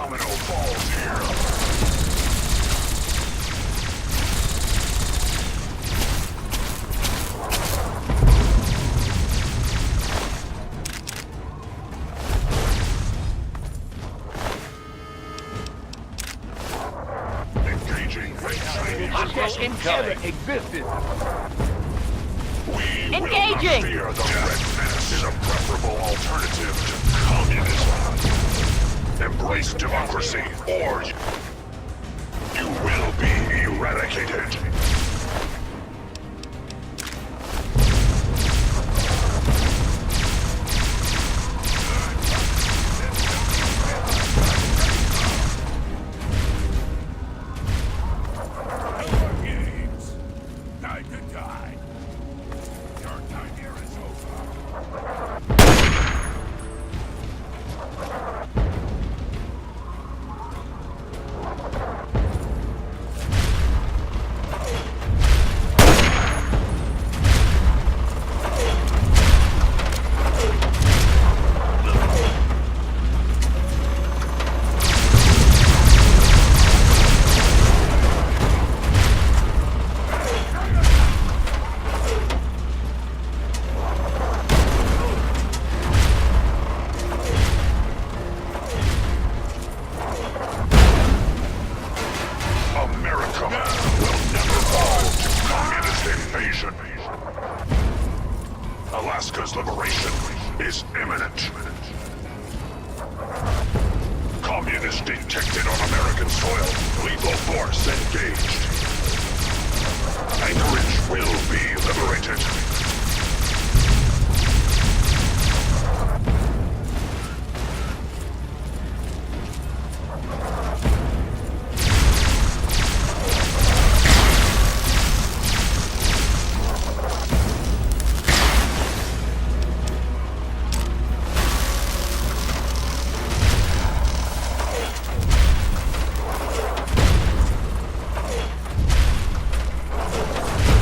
domino falls here. Engaging. Hostile incoming. Existed. We Engaging. will not fear the Red Menace is a preferable alternative to communism. Embrace democracy, or you will be eradicated. Time to die. Your time here is over. America will never fall to communist invasion. Alaska's liberation is imminent. Communist detected on American soil. Lethal force engaged. Anchorage will be liberated.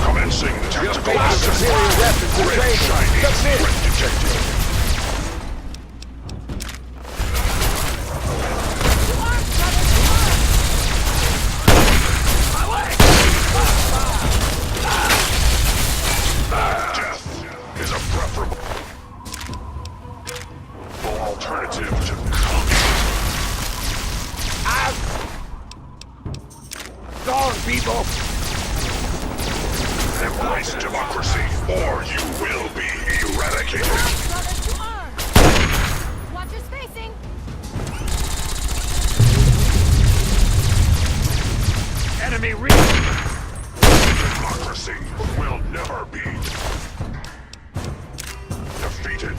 Commencing tactical assessment. Red Chinese threat detected. Death is a preferable alternative to communism. Gone, people. Embrace democracy, or you will be eradicated. Brothers to arms! Watch your spacing! Enemy reach. Democracy will never be defeated.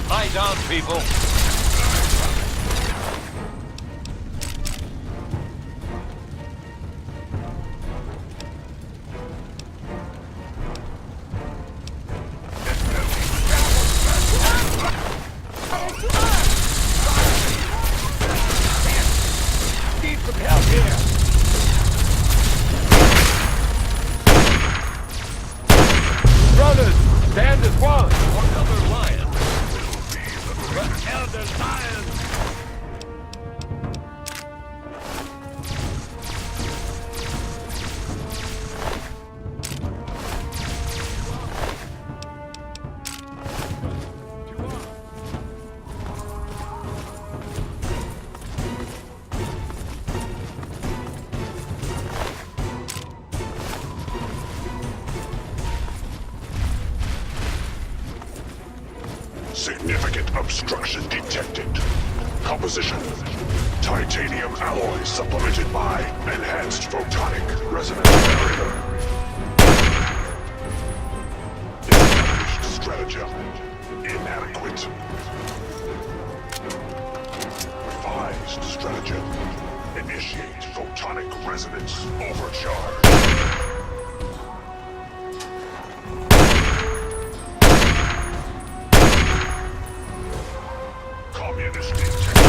Lie down, people. Need some help here. Brothers, stand as one. Another lion. The elder lion. Significant obstruction detected. Composition: titanium alloy supplemented by enhanced photonic resonance narrator. Established stratagem inadequate. Revised stratagem: initiate photonic resonance overcharge. Communist intent.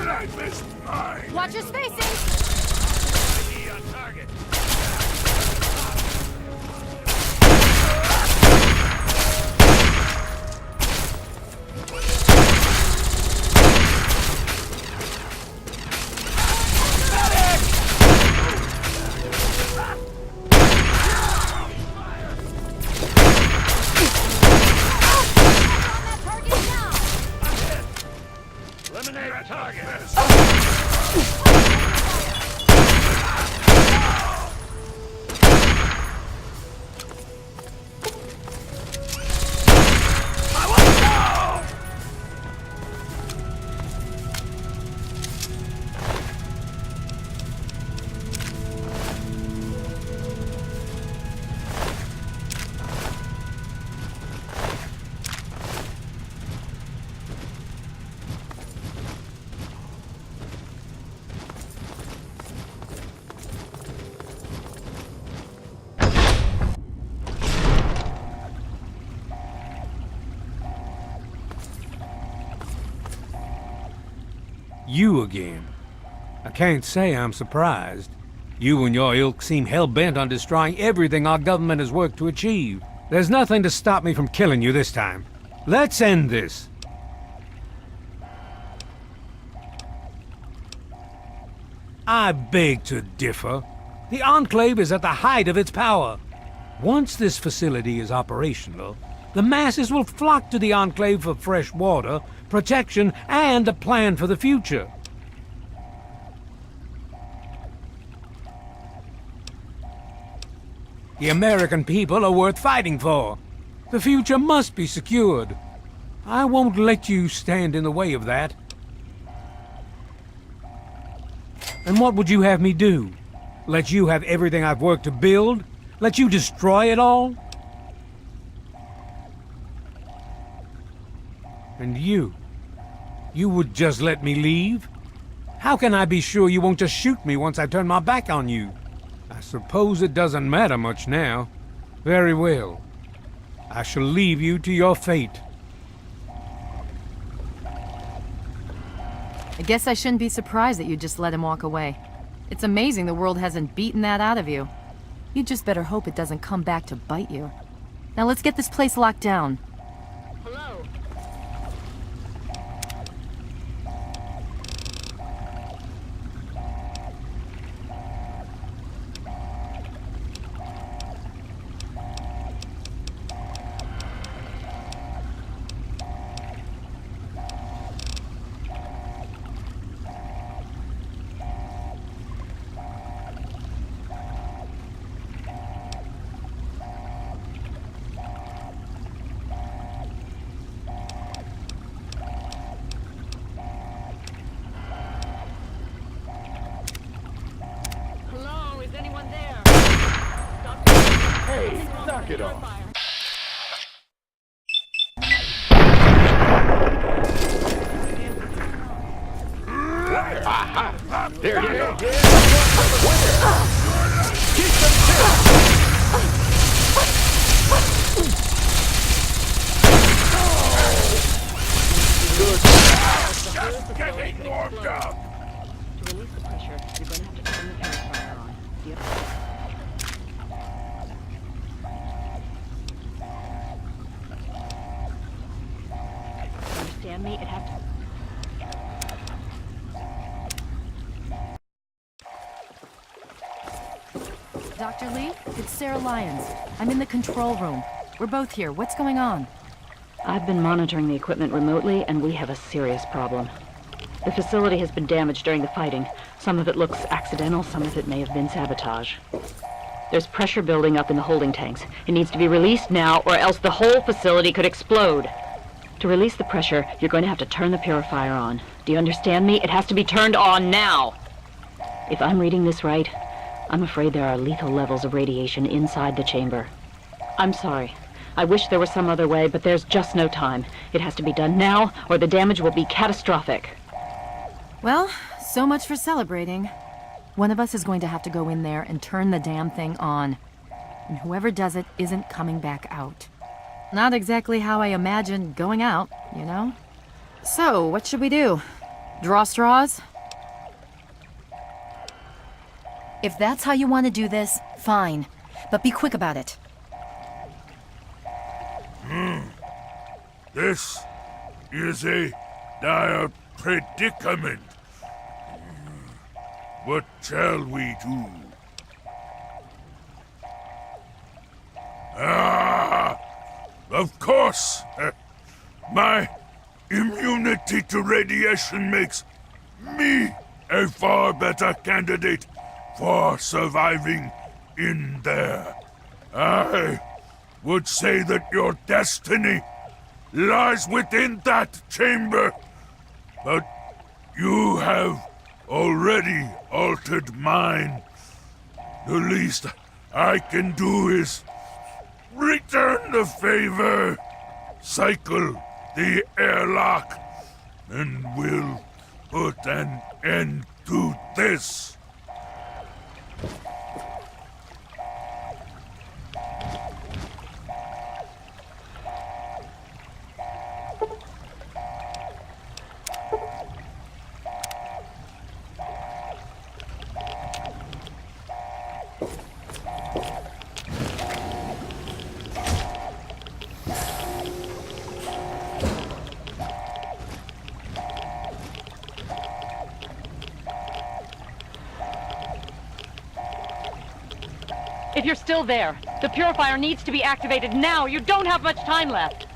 I missed mine! Watch your spacing! Enemy on target. On that target now! Eliminate target. You again. I can't say I'm surprised. You and your ilk seem hell-bent on destroying everything our government has worked to achieve. There's nothing to stop me from killing you this time. Let's end this. I beg to differ. The Enclave is at the height of its power. Once this facility is operational, the masses will flock to the Enclave for fresh water, protection, and a plan for the future. The American people are worth fighting for. The future must be secured. I won't let you stand in the way of that. And what would you have me do? Let you have everything I've worked to build? Let you destroy it all? And you would just let me leave? How can I be sure you won't just shoot me once I turn my back on you? I suppose it doesn't matter much now. Very well. I shall leave you to your fate. I guess I shouldn't be surprised that you just let him walk away. It's amazing the world hasn't beaten that out of you. You just better hope it doesn't come back to bite you. Now let's get this place locked down. Hello? Hello? Is anyone there? Hey, knock it off. Aha! There you go. Keep them Good. Just getting warmed up. To release the pressure, you're going to have to turn the purifier on. Yep. Understand me? It has to... Dr. Lee, it's Sarah Lyons. I'm in the control room. We're both here. What's going on? I've been monitoring the equipment remotely, and we have a serious problem. The facility has been damaged during the fighting. Some of it looks accidental, some of it may have been sabotage. There's pressure building up in the holding tanks. It needs to be released now, or else the whole facility could explode. To release the pressure, you're going to have to turn the purifier on. Do you understand me? It has to be turned on now! If I'm reading this right, I'm afraid there are lethal levels of radiation inside the chamber. I'm sorry. I wish there was some other way, but there's just no time. It has to be done now, or the damage will be catastrophic. Well, so much for celebrating. One of us is going to have to go in there and turn the damn thing on. And whoever does it isn't coming back out. Not exactly how I imagined going out, you know? So, what should we do? Draw straws? If that's how you want to do this, fine. But be quick about it. This is a dire predicament. What shall we do? Of course! My immunity to radiation makes me a far better candidate for surviving in there. I would say that your destiny lies within that chamber, but you have already altered mine. The least I can do is return the favor, cycle the airlock, and we'll put an end to this. If you're still there, the purifier needs to be activated now. You don't have much time left.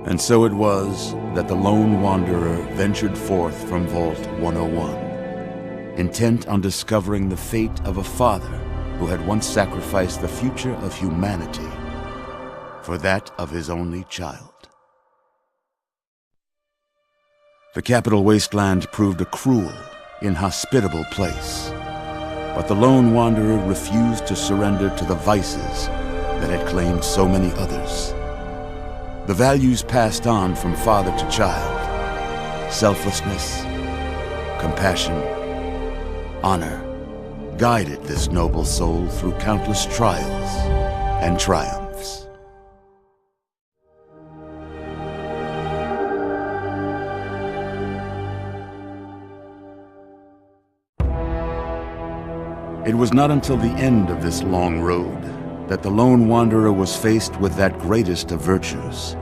And so it was that the lone wanderer ventured forth from Vault 101, intent on discovering the fate of a father who had once sacrificed the future of humanity for that of his only child. The capital wasteland proved a cruel, inhospitable place, but the lone wanderer refused to surrender to the vices that had claimed so many others. The values passed on from father to child, selflessness, compassion, honor, guided this noble soul through countless trials and triumphs. It was not until the end of this long road that the lone wanderer was faced with that greatest of virtues,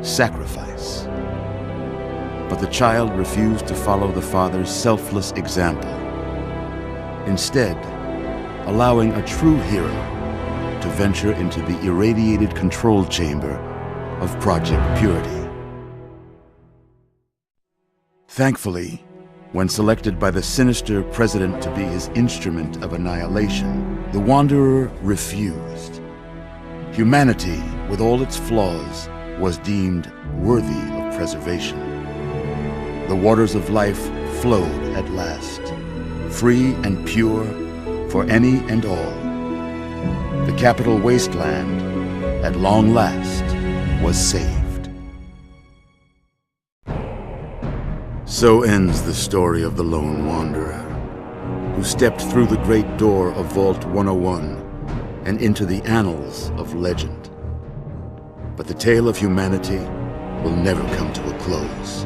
sacrifice. But the child refused to follow the father's selfless example, instead allowing a true hero to venture into the irradiated control chamber of Project Purity. Thankfully, when selected by the sinister president to be his instrument of annihilation, the Wanderer refused. Humanity, with all its flaws, was deemed worthy of preservation. The waters of life flowed at last, free and pure for any and all. The capital wasteland, at long last, was saved. So ends the story of the lone wanderer, who stepped through the great door of Vault 101 and into the annals of legend. But the tale of humanity will never come to a close,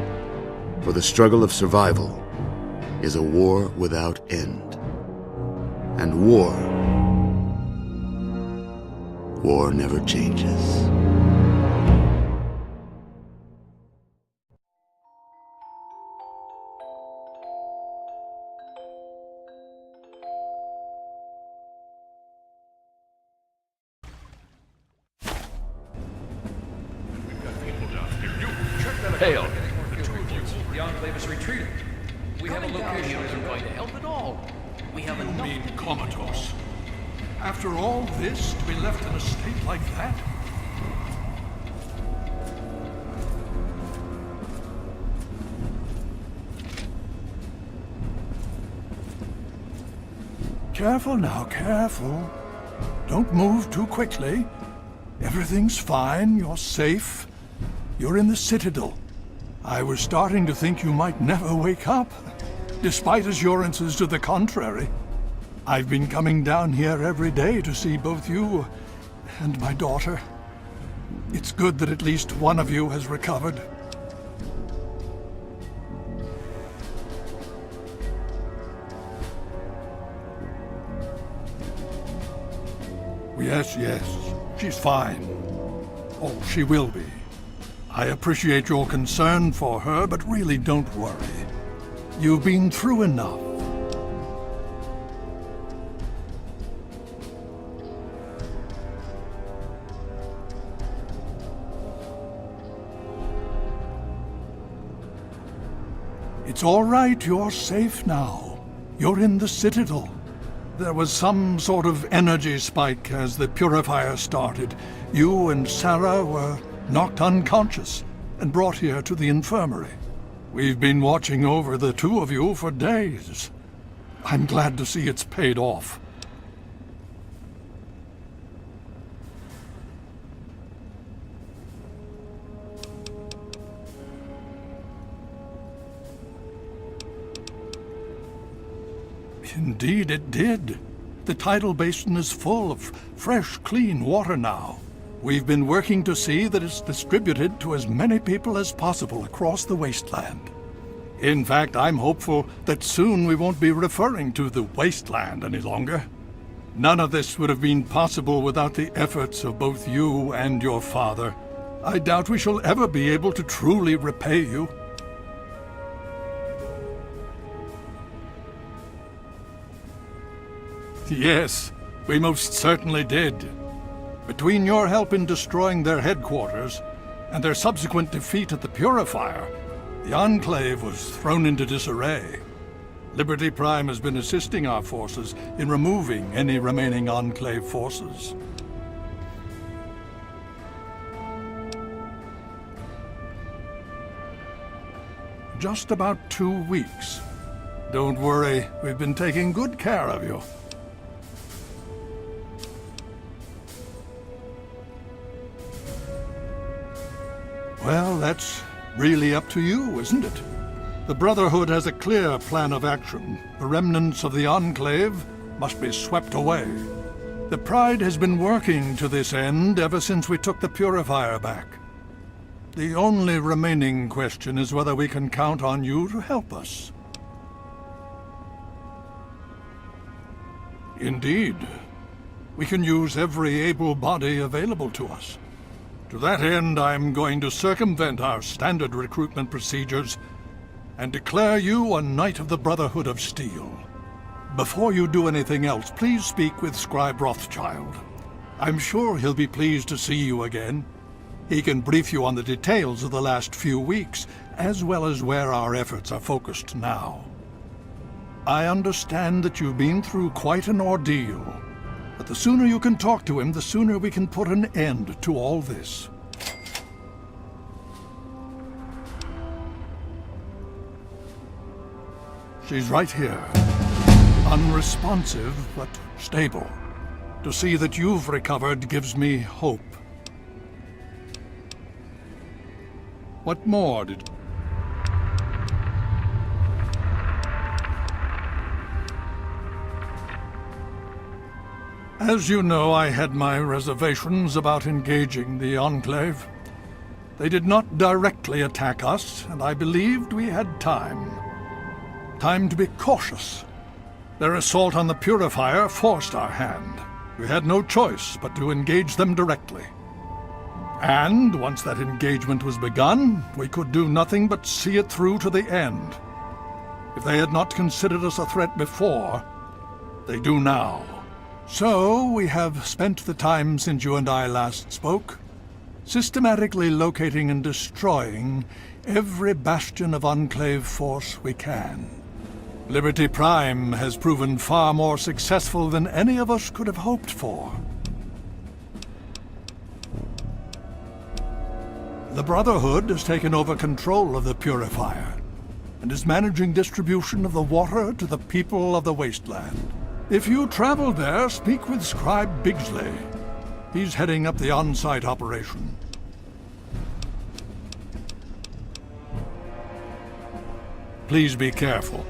for the struggle of survival is a war without end. And war never changes. The Enclave is retreating. We have a location that isn't going to help at all. We have You enough mean to keep comatose? After all this, to be left in a state like that? Careful now, careful. Don't move too quickly. Everything's fine, you're safe. You're in the Citadel. I was starting to think you might never wake up, despite assurances to the contrary. I've been coming down here every day to see both you and my daughter. It's good that at least one of you has recovered. Yes, she's fine. Oh, she will be. I appreciate your concern for her, but really don't worry. You've been through enough. It's all right, you're safe now. You're in the Citadel. There was some sort of energy spike as the purifier started. You and Sarah were knocked unconscious and brought here to the infirmary. We've been watching over the two of you for days. I'm glad to see it's paid off. Indeed it did. The tidal basin is full of fresh, clean water now. We've been working to see that it's distributed to as many people as possible across the wasteland. In fact, I'm hopeful that soon we won't be referring to the wasteland any longer. None of this would have been possible without the efforts of both you and your father. I doubt we shall ever be able to truly repay you. Yes, we most certainly did. Between your help in destroying their headquarters and their subsequent defeat at the Purifier, the Enclave was thrown into disarray. Liberty Prime has been assisting our forces in removing any remaining Enclave forces. Just about 2 weeks. Don't worry, we've been taking good care of you. Well, that's really up to you, isn't it? The Brotherhood has a clear plan of action. The remnants of the Enclave must be swept away. The Pride has been working to this end ever since we took the Purifier back. The only remaining question is whether we can count on you to help us. Indeed. We can use every able body available to us. To that end, I'm going to circumvent our standard recruitment procedures and declare you a Knight of the Brotherhood of Steel. Before you do anything else, please speak with Scribe Rothschild. I'm sure he'll be pleased to see you again. He can brief you on the details of the last few weeks, as well as where our efforts are focused now. I understand that you've been through quite an ordeal. But the sooner you can talk to him, the sooner we can put an end to all this. She's right here. Unresponsive, but stable. To see that you've recovered gives me hope. What more did... As you know, I had my reservations about engaging the Enclave. They did not directly attack us, and I believed we had time. Time to be cautious. Their assault on the Purifier forced our hand. We had no choice but to engage them directly. And once that engagement was begun, we could do nothing but see it through to the end. If they had not considered us a threat before, they do now. So, we have spent the time since you and I last spoke, systematically locating and destroying every bastion of Enclave force we can. Liberty Prime has proven far more successful than any of us could have hoped for. The Brotherhood has taken over control of the Purifier, and is managing distribution of the water to the people of the Wasteland. If you travel there, speak with Scribe Bigsley. He's heading up the on-site operation. Please be careful.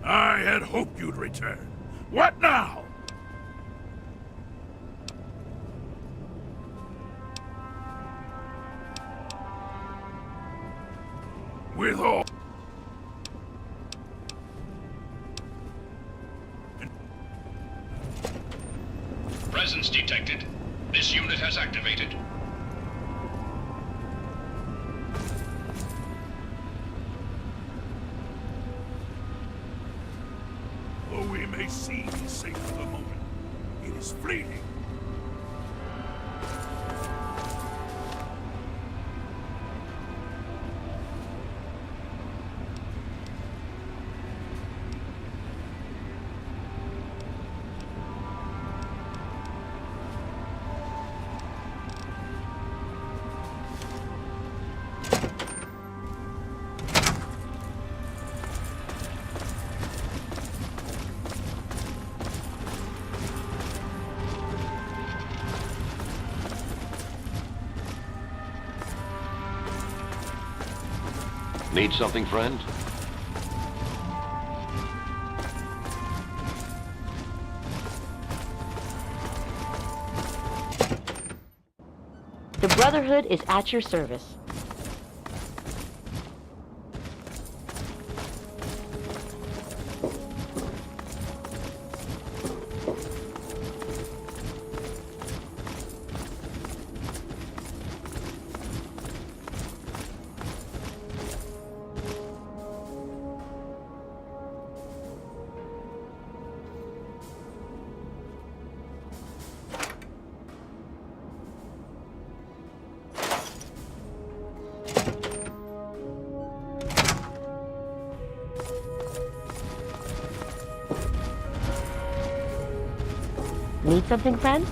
I had hoped you'd return. What now? With all... Presence detected. This unit has activated. Though we may seem safe for the moment, it is fleeting. Need something, friend? The Brotherhood is at your service. Need something, friend?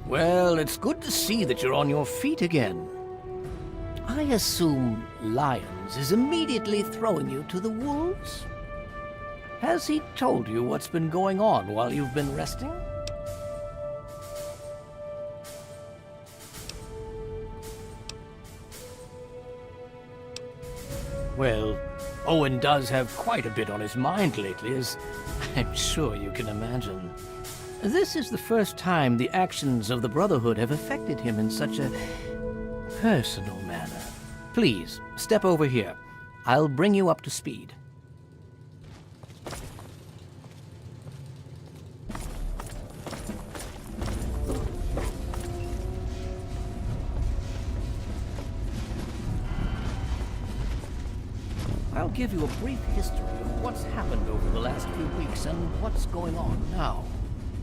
Well, it's good to see that you're on your feet again. I assume Lyons is immediately throwing you to the wolves? Has he told you what's been going on while you've been resting? Well, Owen does have quite a bit on his mind lately, as I'm sure you can imagine. This is the first time the actions of the Brotherhood have affected him in such a personal manner. Please, step over here. I'll bring you up to speed. Well, give you a brief history of what's happened over the last few weeks and what's going on now.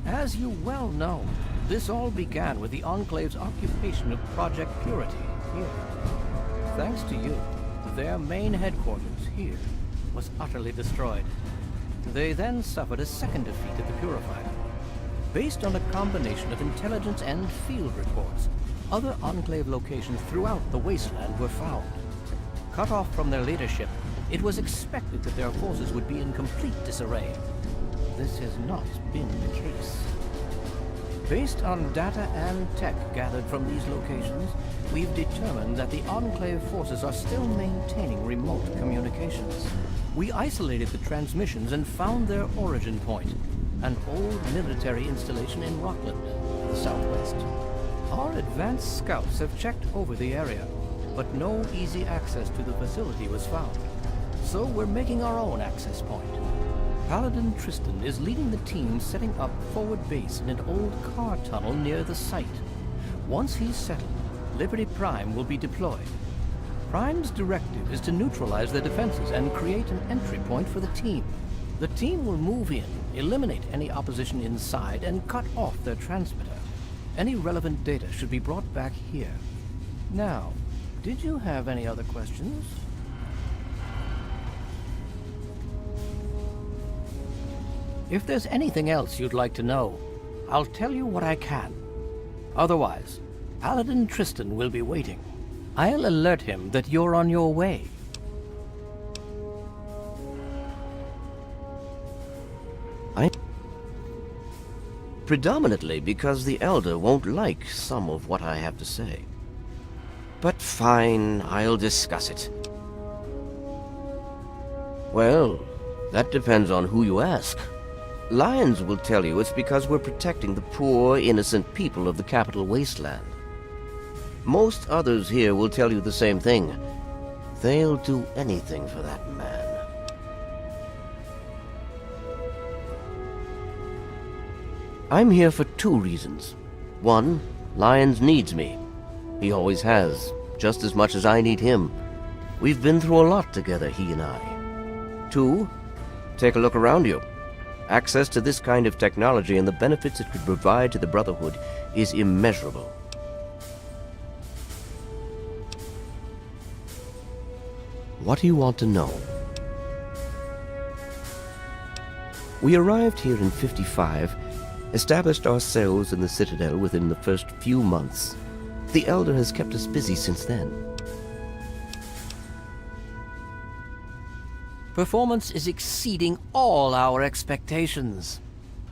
As you well know, this all began with the Enclave's occupation of Project Purity here. Thanks to you, their main headquarters here was utterly destroyed. They then suffered a second defeat at the Purifier. Based on a combination of intelligence and field reports, other Enclave locations throughout the wasteland were found. Cut off from their leadership, it was expected that their forces would be in complete disarray. This has not been the case. Based on data and tech gathered from these locations, we've determined that the Enclave forces are still maintaining remote communications. We isolated the transmissions and found their origin point, an old military installation in Rockland, the southwest. Our advanced scouts have checked over the area, but no easy access to the facility was found. So we're making our own access point. Paladin Tristan is leading the team setting up forward base in an old car tunnel near the site. Once he's settled, Liberty Prime will be deployed. Prime's directive is to neutralize their defenses and create an entry point for the team. The team will move in, eliminate any opposition inside, and cut off their transmitter. Any relevant data should be brought back here. Now, did you have any other questions? If there's anything else you'd like to know, I'll tell you what I can. Otherwise, Paladin Tristan will be waiting. I'll alert him that you're on your way. Predominantly because the Elder won't like some of what I have to say. But fine, I'll discuss it. Well, that depends on who you ask. Lions will tell you it's because we're protecting the poor, innocent people of the capital wasteland. Most others here will tell you the same thing. They'll do anything for that man. I'm here for two reasons. One, Lyons needs me. He always has, just as much as I need him. We've been through a lot together, he and I. Two, take a look around you. Access to this kind of technology and the benefits it could provide to the Brotherhood is immeasurable. What do you want to know? We arrived here in 55, established ourselves in the Citadel within the first few months. The Elder has kept us busy since then. Performance is exceeding all our expectations.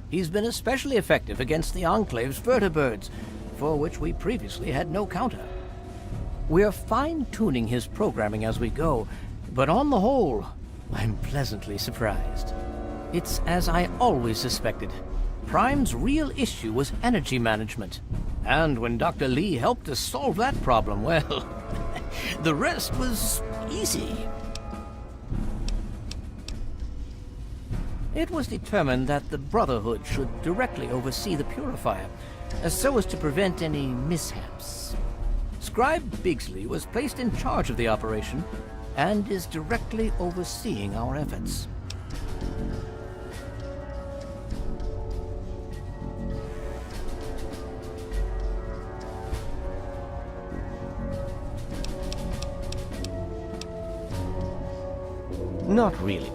He's been especially effective against the Enclave's vertibirds, for which we previously had no counter. We're fine-tuning his programming as we go, but on the whole, I'm pleasantly surprised. It's as I always suspected. Prime's real issue was energy management. And when Dr. Lee helped us solve that problem, well, the rest was easy. It was determined that the Brotherhood should directly oversee the Purifier, so as to prevent any mishaps. Scribe Bigsley was placed in charge of the operation, and is directly overseeing our efforts. Not really.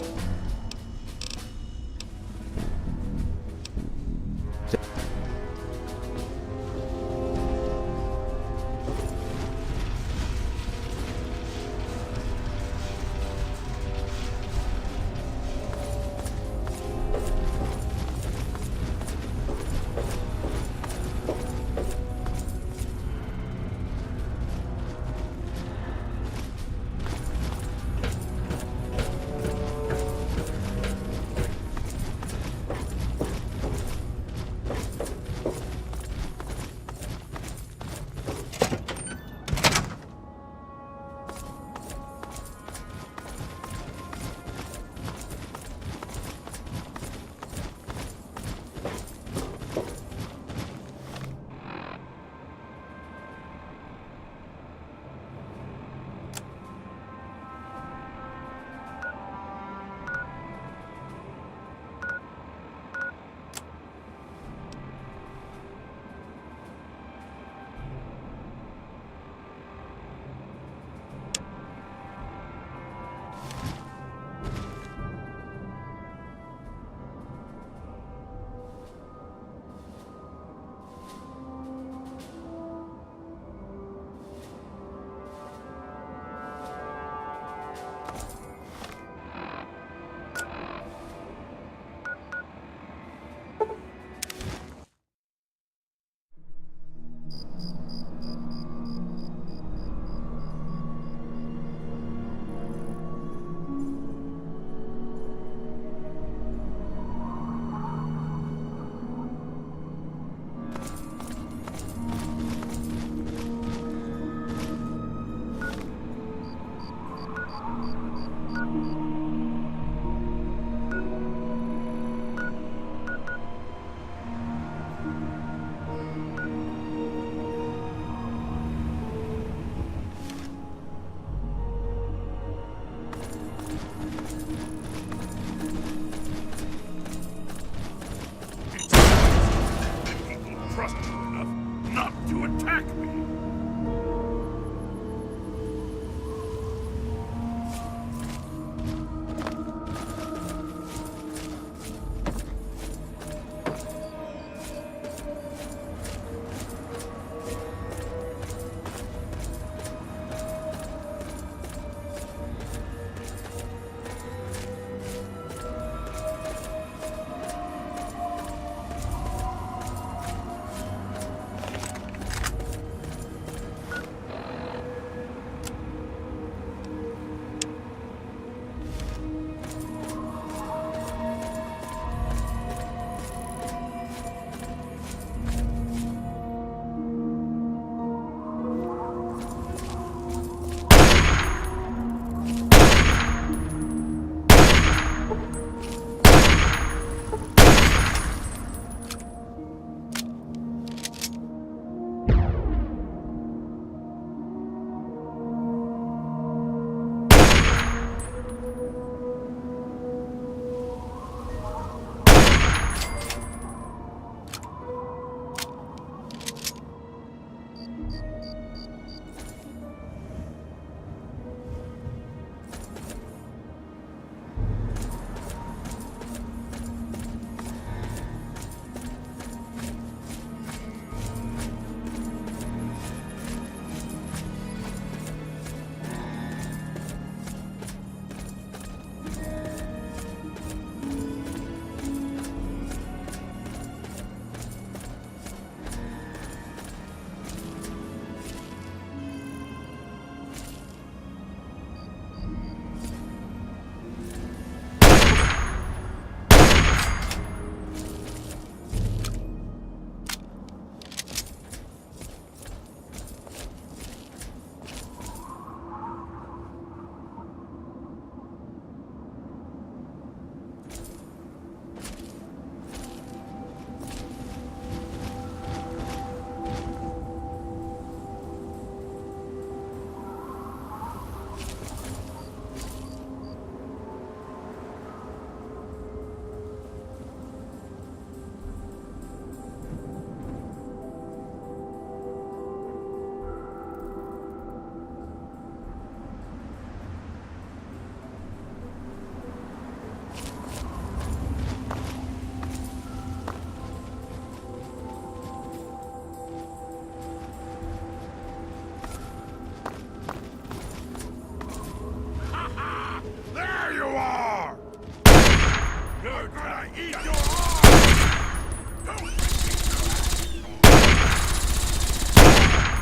I eat your arm!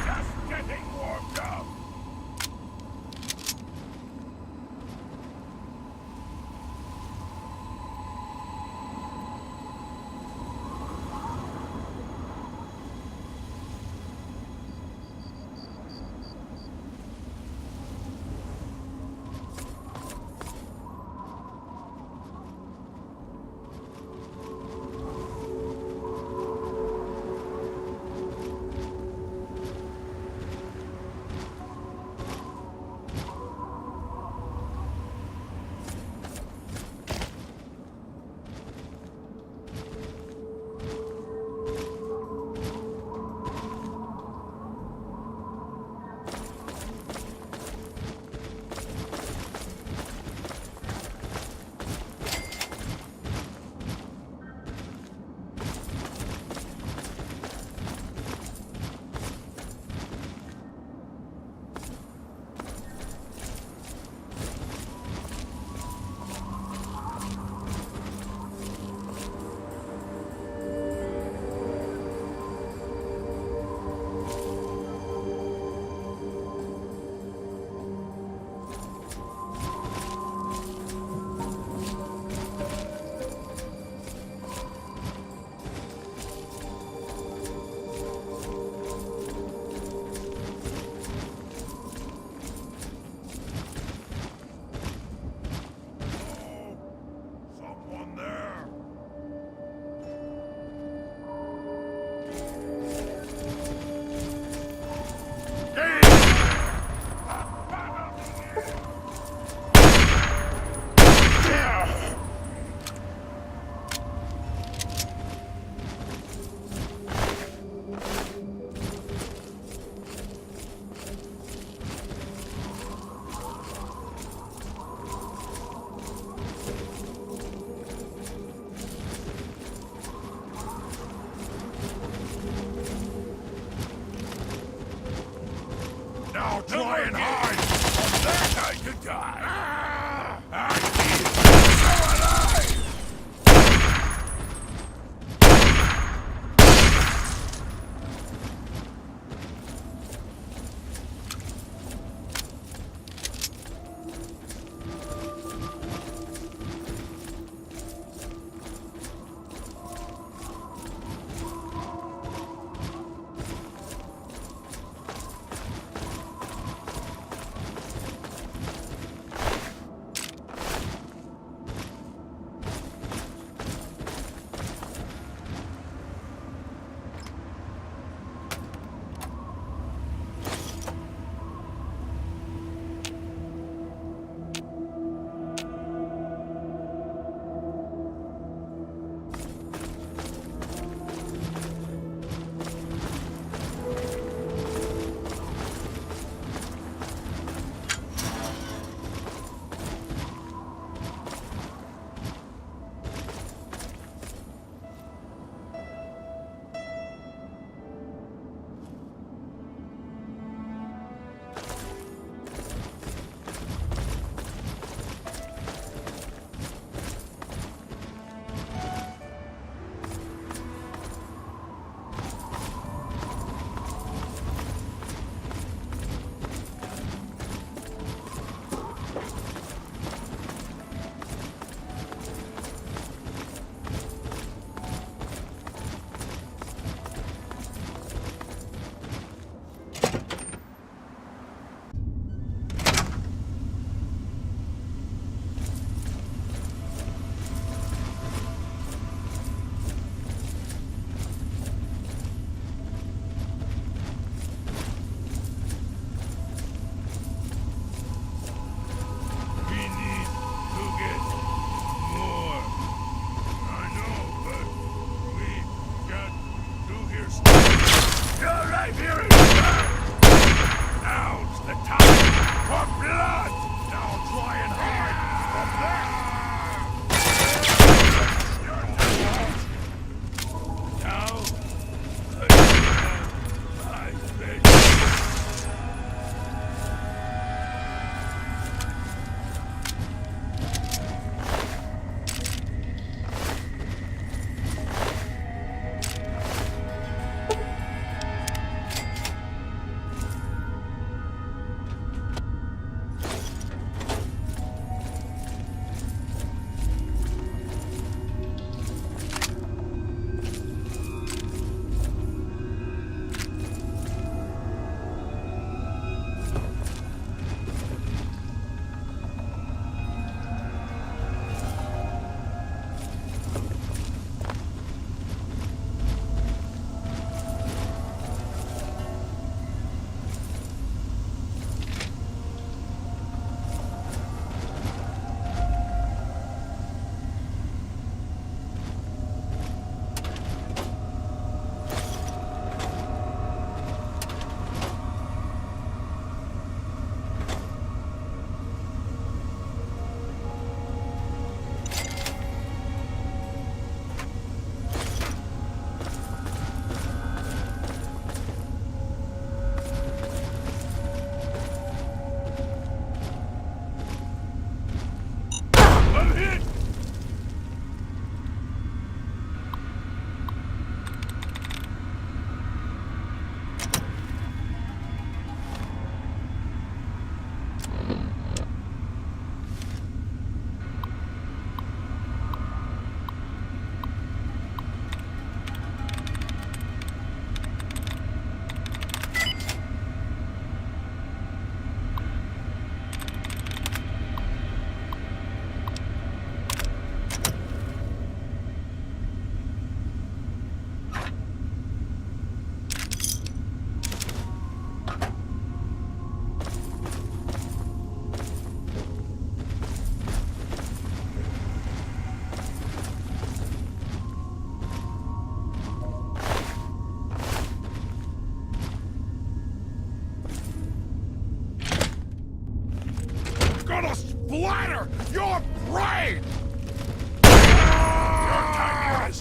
Just getting warmed up! Someone there!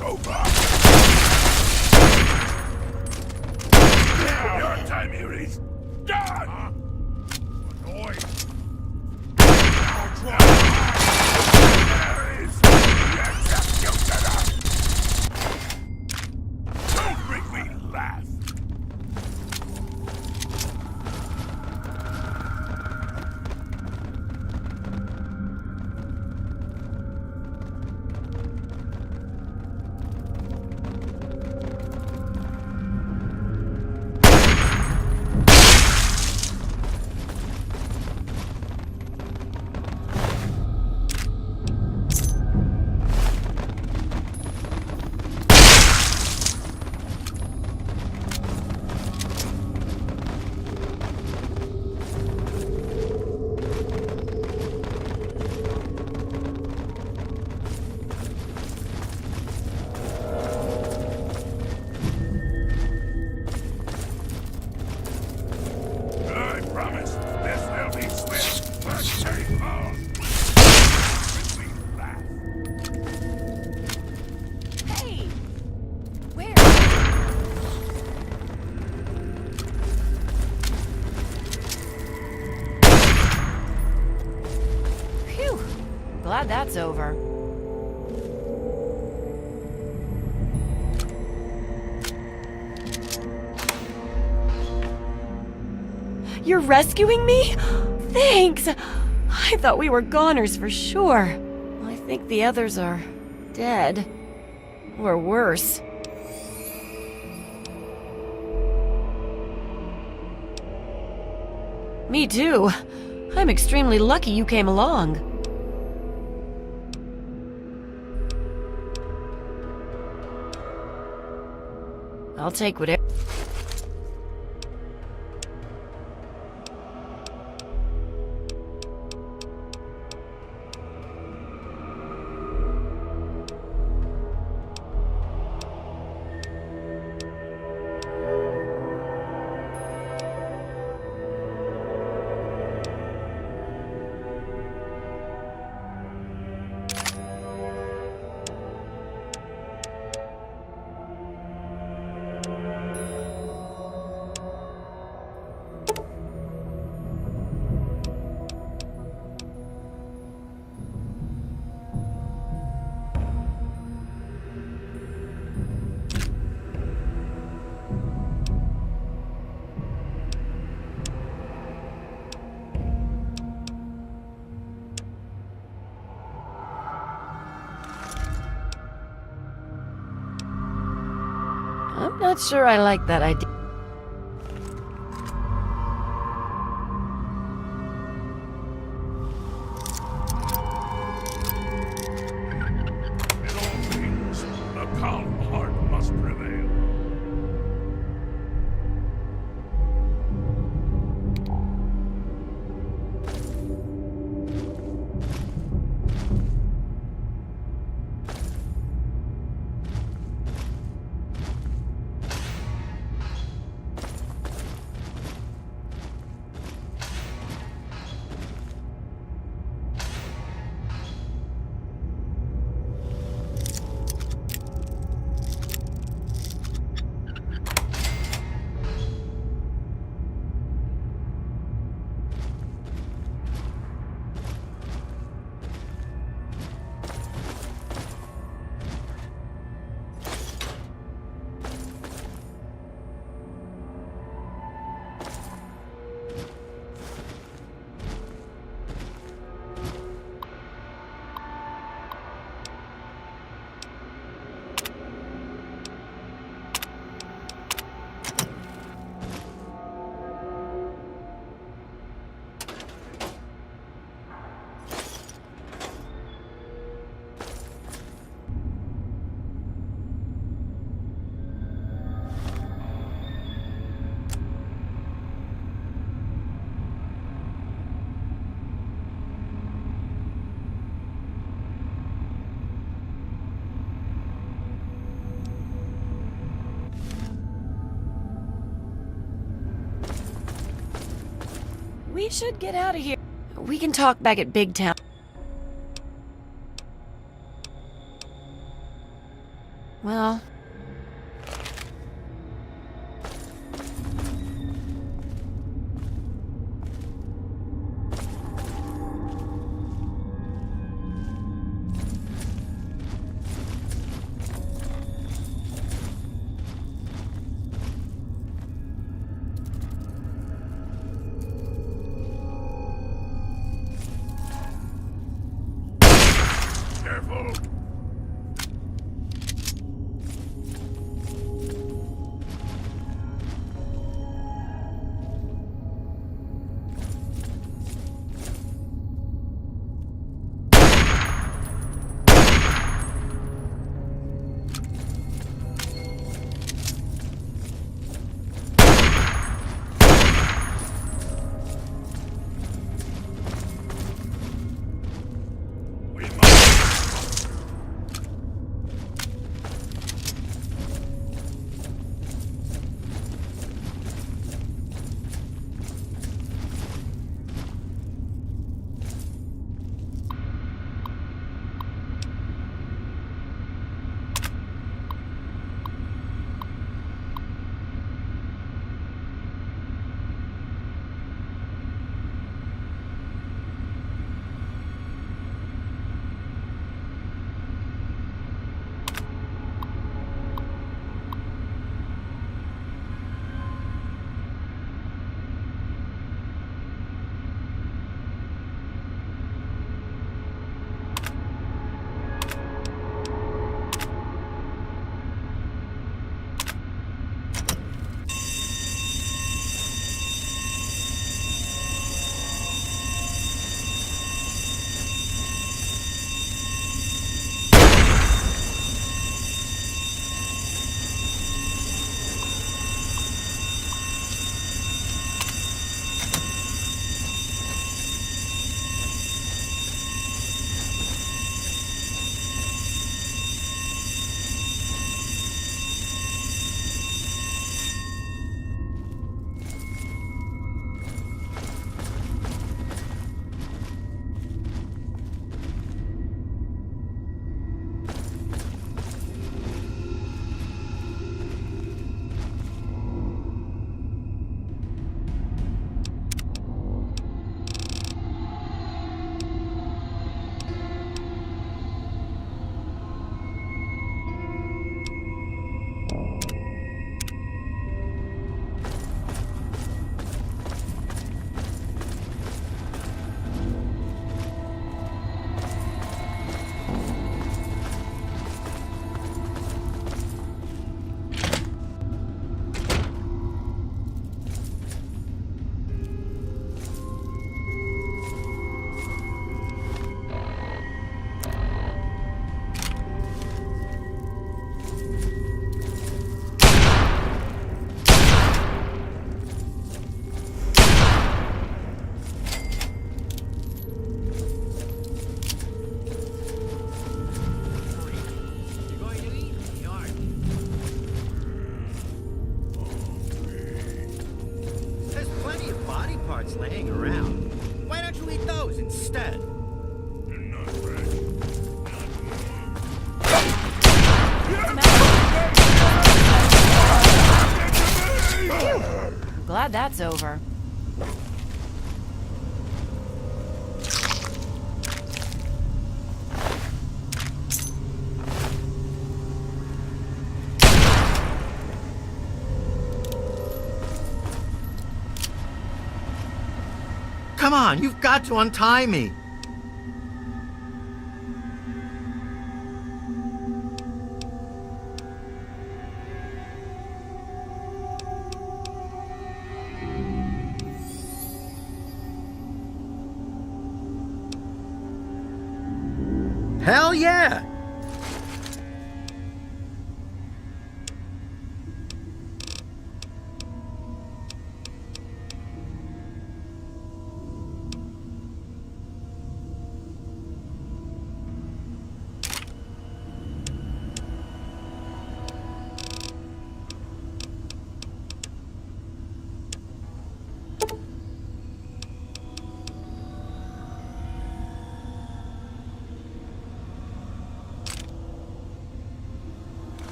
is over. Your time here is done. Noise. There is the executioner. Don't make me laugh. I promise this will be swift, but painful. Make me laugh. Hey! Where? Phew! Glad that's over. You're rescuing me? Thanks! I thought we were goners for sure. I think the others are dead. Or worse. Me too. I'm extremely lucky you came along. I'll take whatever. I'm not sure I like that idea. In all things, a calm heart must prevail. We should get out of here. We can talk back at Big Town. Well... Careful! We must... laying around. Why don't you eat those instead? I'm glad that's over. Come on, you've got to untie me. Hell yeah!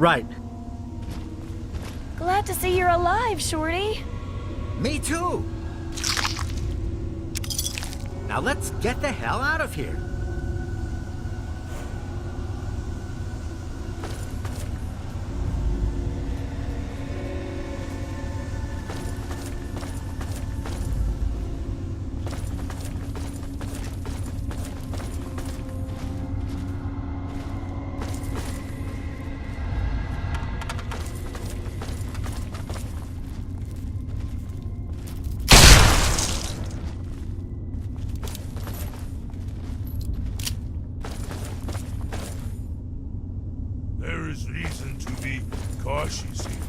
Right. Glad to see you're alive, Shorty. Me too. Now let's get the hell out of here. There is reason to be cautious here.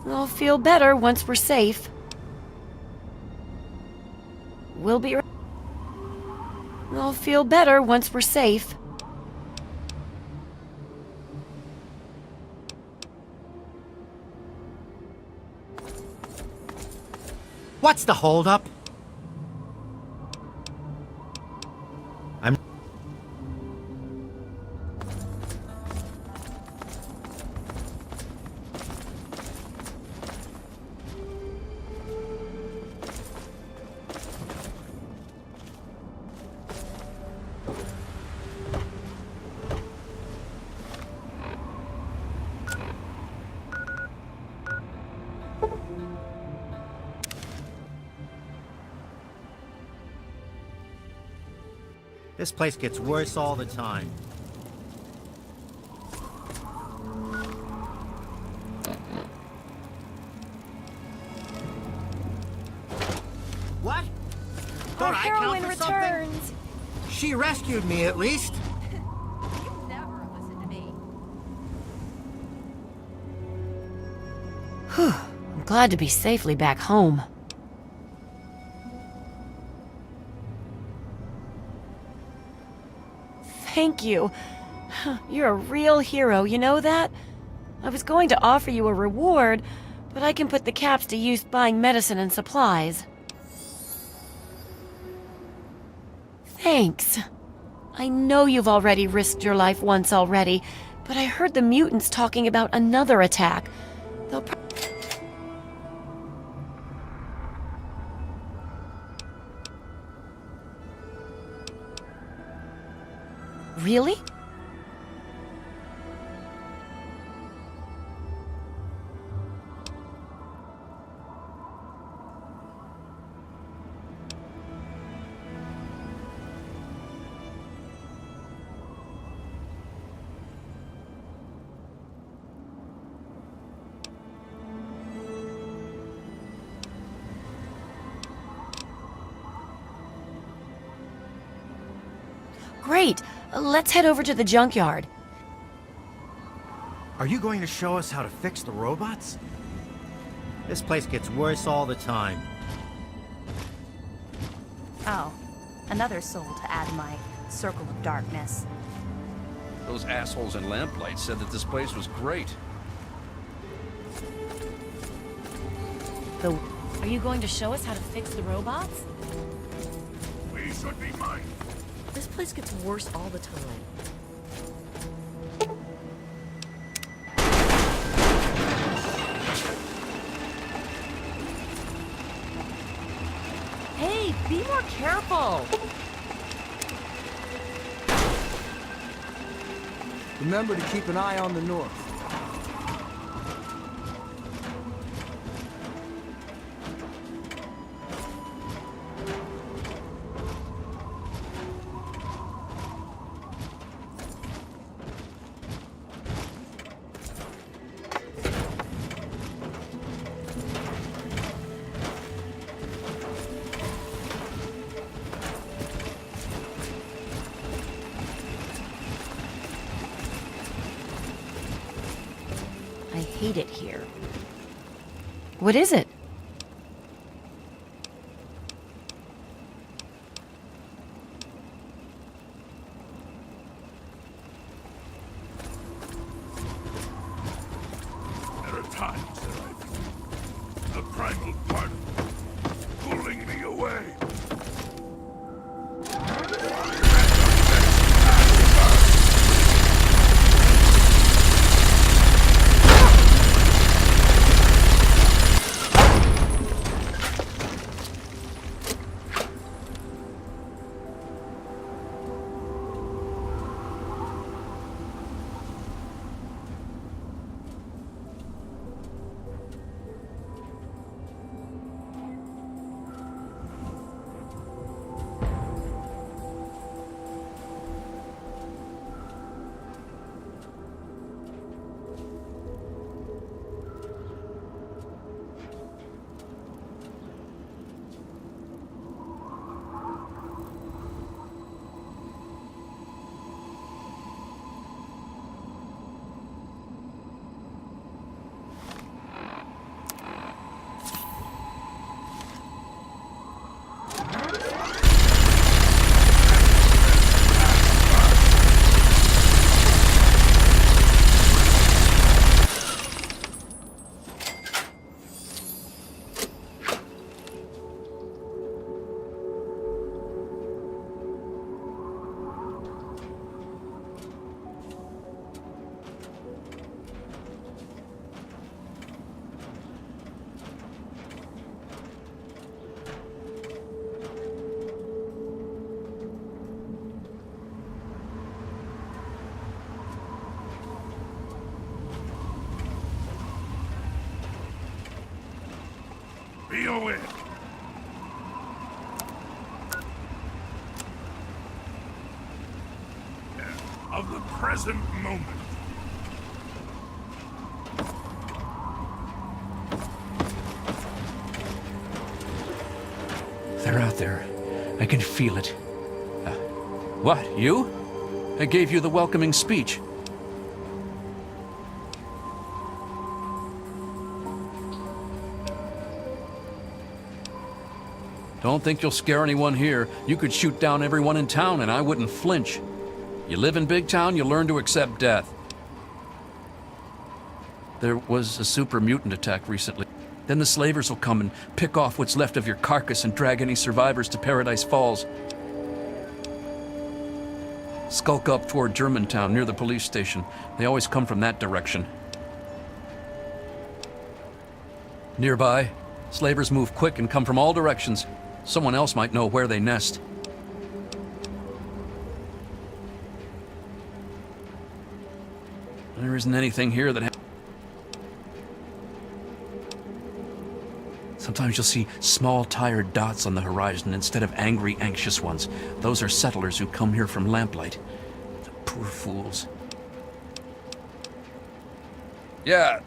I'll feel better once we're safe. We'll be right. I'll feel better once we're safe. What's the holdup? I'm... This place gets worse all the time. What? Don't Our I count heroine for returns. something? She rescued me, at least. You never listen to me. I'm glad to be safely back home. Thank you. You're a real hero, you know that? I was going to offer you a reward, but I can put the caps to use buying medicine and supplies. Thanks. I know you've already risked your life once already, but I heard the mutants talking about another attack. They'll Really? Great. Let's head over to the junkyard. Are you going to show us how to fix the robots? This place gets worse all the time. Oh, another soul to add to my circle of darkness. Those assholes in Lamplight said that this place was great. Are you going to show us how to fix the robots? We should be mindful. This place gets worse all the time. Hey, be more careful! Remember to keep an eye on the north. I hate it here. What is it? There are times that I feel the primal part of me pulling me away. Be aware. Of the present moment. They're out there. I can feel it. What, you? I gave you the welcoming speech. Don't think you'll scare anyone here. You could shoot down everyone in town and I wouldn't flinch. You live in Big Town, you learn to accept death. There was a super mutant attack recently. Then the slavers will come and pick off what's left of your carcass and drag any survivors to Paradise Falls. Skulk up toward Germantown near the police station. They always come from that direction. Nearby, slavers move quick and come from all directions. Someone else might know where they nest. There isn't anything here that Sometimes you'll see small, tired dots on the horizon instead of angry, anxious ones. Those are settlers who come here from Lamplight. The poor fools. Yeah.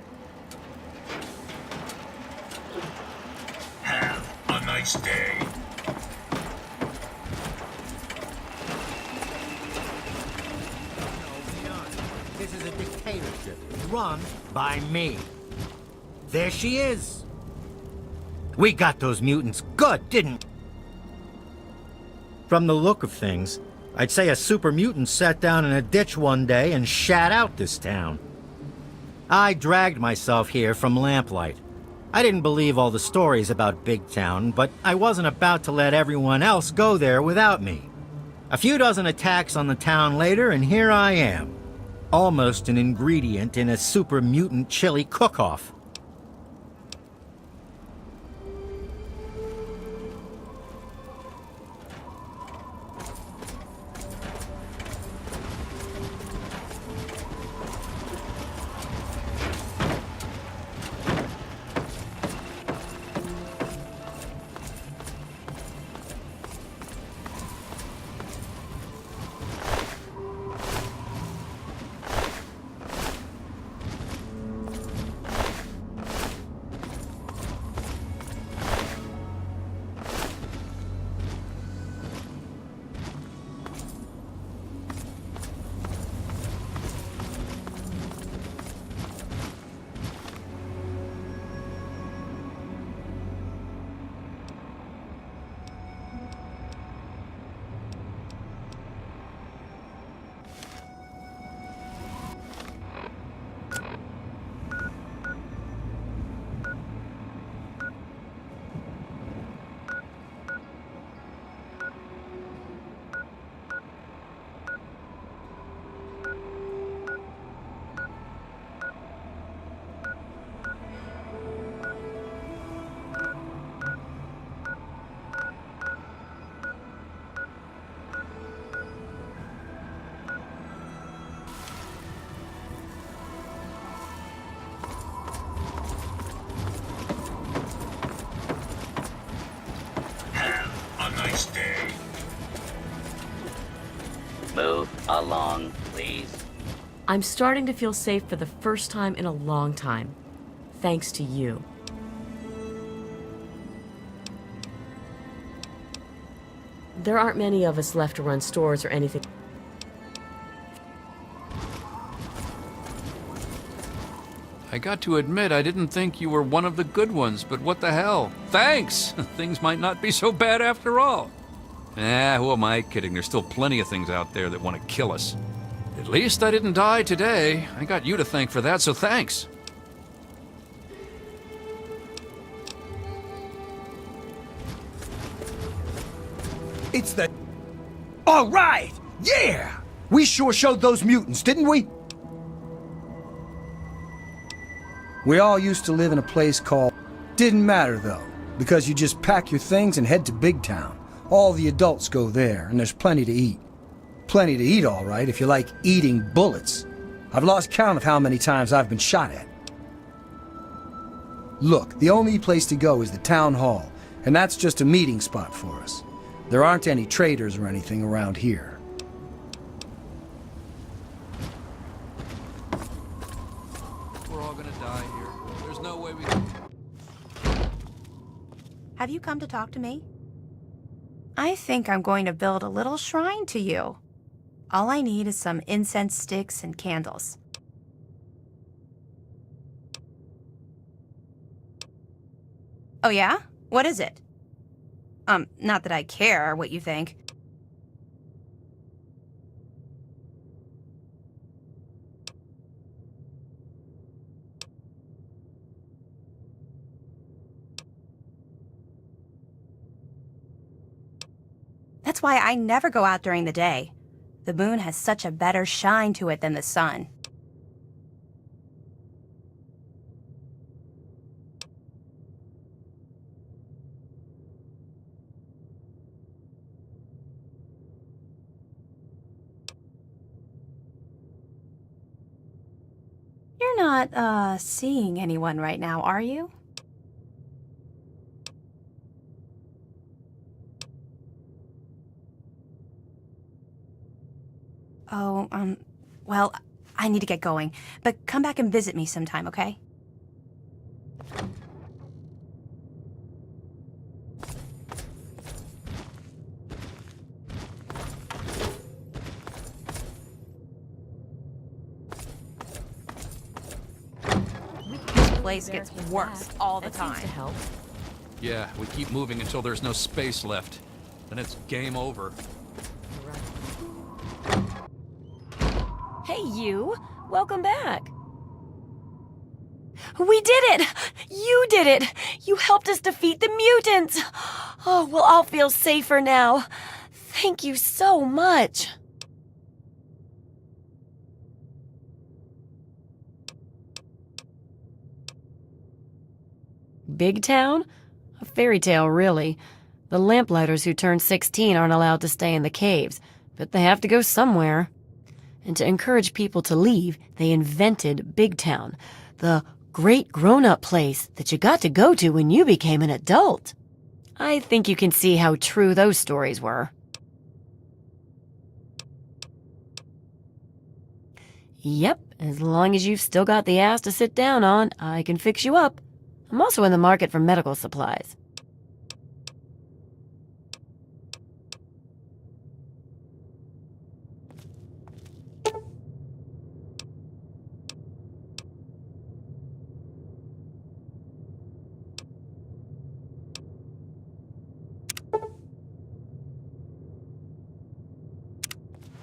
Have a nice day. This is a dictatorship run by me. There she is. We got those mutants good, didn't we? From the look of things, I'd say a super mutant sat down in a ditch one day and shat out this town. I dragged myself here from Lamplight. I didn't believe all the stories about Big Town, but I wasn't about to let everyone else go there without me. A few dozen attacks on the town later, and here I am. Almost an ingredient in a super mutant chili cook-off. Move along, please. I'm starting to feel safe for the first time in a long time. Thanks to you. There aren't many of us left to run stores or anything. I got to admit, I didn't think you were one of the good ones, but what the hell? Thanks! Things might not be so bad after all. Who am I kidding? There's still plenty of things out there that want to kill us. At least I didn't die today. I got you to thank for that, so thanks. It's the... All right! Yeah! We sure showed those mutants, didn't we? We all used to live in a place called... Didn't matter, though, because you just pack your things and head to Big Town. All the adults go there, and there's plenty to eat. Plenty to eat, all right, if you like eating bullets. I've lost count of how many times I've been shot at. Look, the only place to go is the town hall, and that's just a meeting spot for us. There aren't any traders or anything around here. We're all gonna die here. There's no way we can... Have you come to talk to me? I think I'm going to build a little shrine to you. All I need is some incense sticks and candles. Oh yeah? What is it? Not that I care what you think. That's why I never go out during the day. The moon has such a better shine to it than the sun. You're not, seeing anyone right now, are you? Oh, well, I need to get going. But come back and visit me sometime, okay? This place gets worse all the time. Yeah, we keep moving until there's no space left. Then it's game over. Hey, you! Welcome back! We did it! You did it! You helped us defeat the mutants! Oh, we'll all feel safer now. Thank you so much. Big Town? A fairy tale, really. The lamplighters who turn 16 aren't allowed to stay in the caves, but they have to go somewhere. And to encourage people to leave, they invented Big Town, the great grown-up place that you got to go to when you became an adult. I think you can see how true those stories were. Yep, as long as you've still got the ass to sit down on, I can fix you up. I'm also in the market for medical supplies.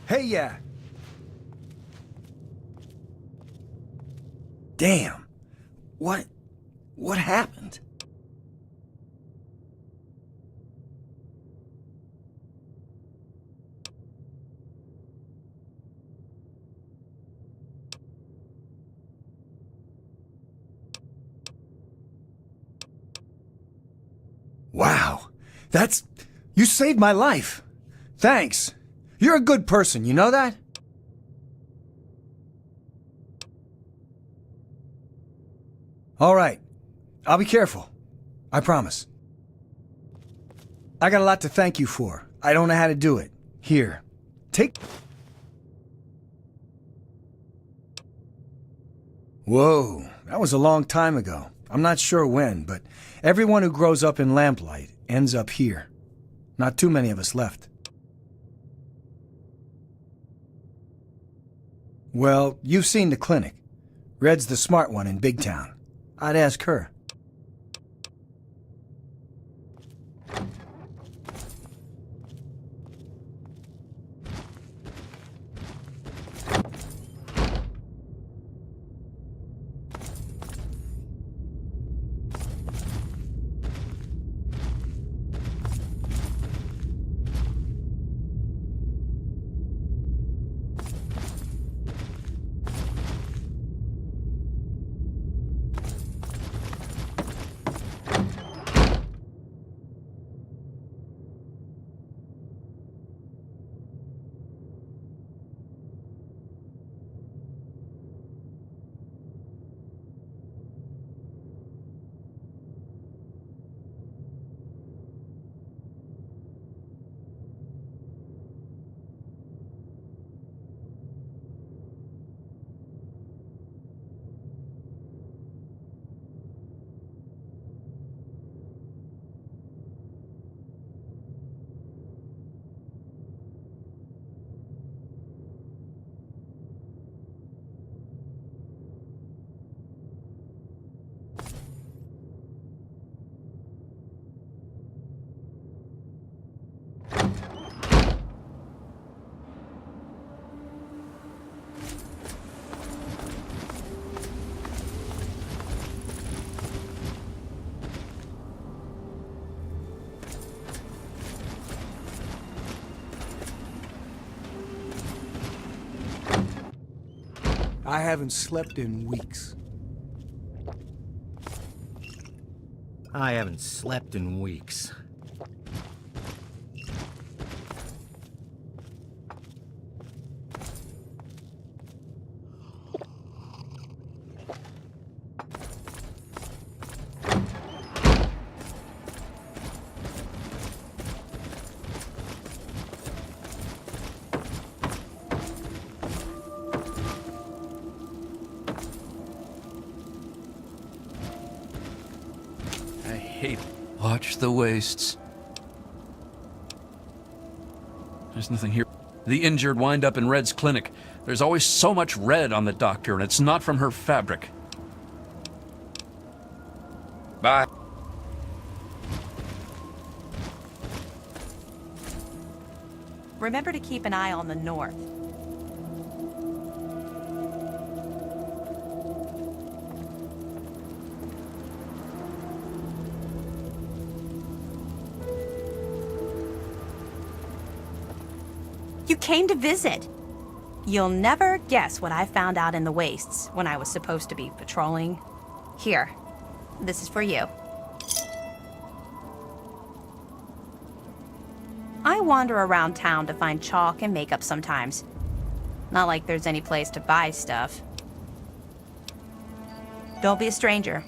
Hey, yeah. Damn. What happened? Wow. You saved my life. Thanks. You're a good person, you know that? All right. I'll be careful. I promise. I got a lot to thank you for. I don't know how to do it. Here. Take... Whoa. That was a long time ago. I'm not sure when, but everyone who grows up in Lamplight ends up here. Not too many of us left. Well, you've seen the clinic. Red's the smart one in Big Town. I'd ask her. I haven't slept in weeks. I haven't slept in weeks. Watch the wastes. There's nothing here. The injured wind up in Red's clinic. There's always so much red on the doctor, and it's not from her fabric. Bye. Remember to keep an eye on the north. You came to visit. You'll never guess what I found out in the wastes when I was supposed to be patrolling. Here, this is for you. I wander around town to find chalk and makeup sometimes. Not like there's any place to buy stuff. Don't be a stranger.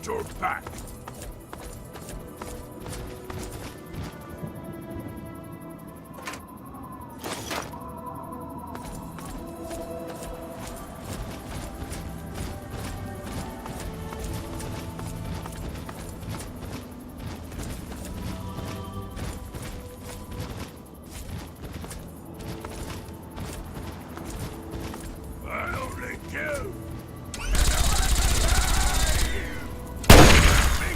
your back. I only kill. Me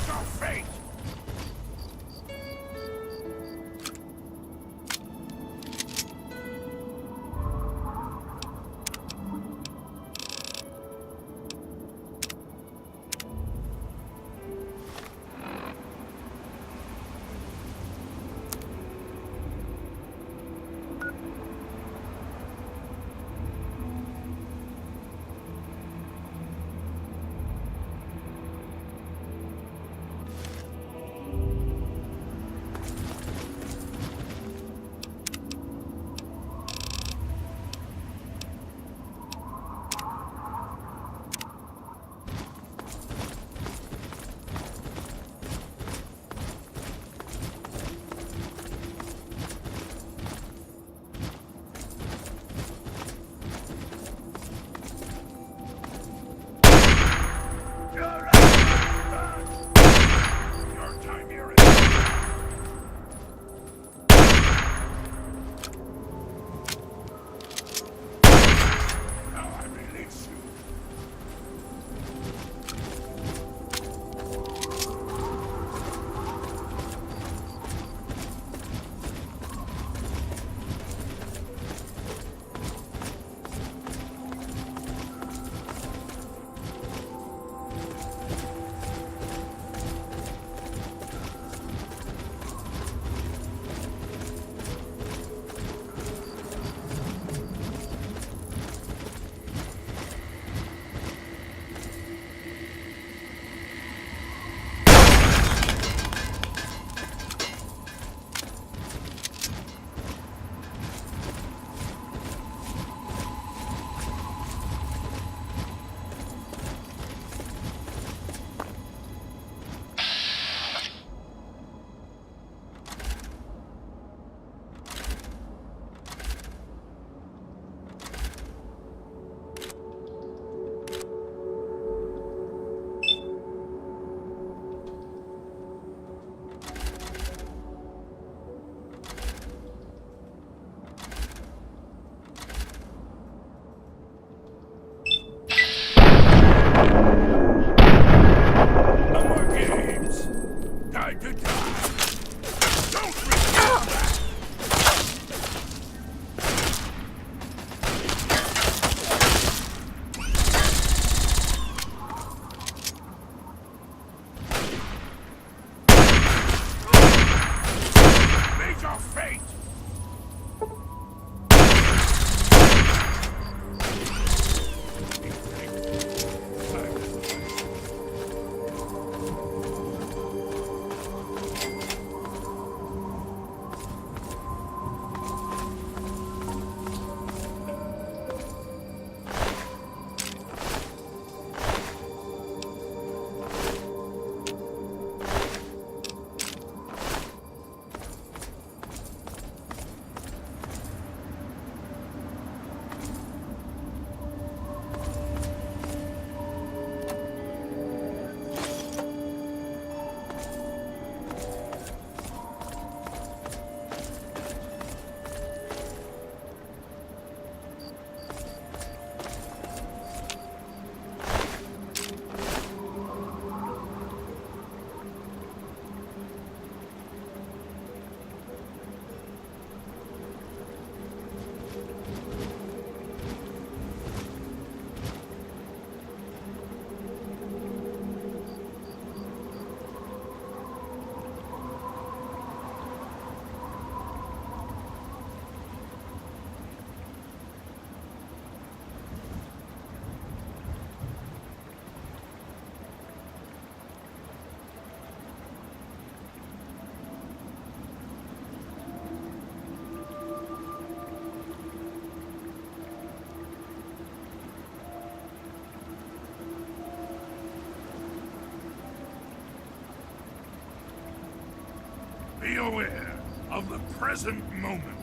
unaware of the present moment.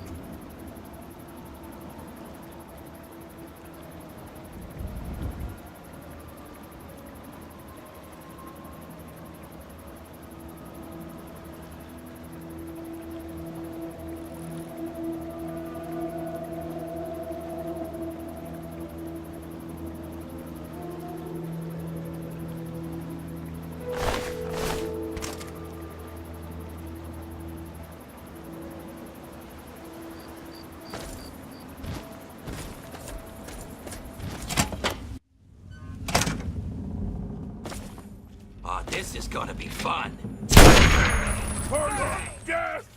This is gonna be fun. For the death!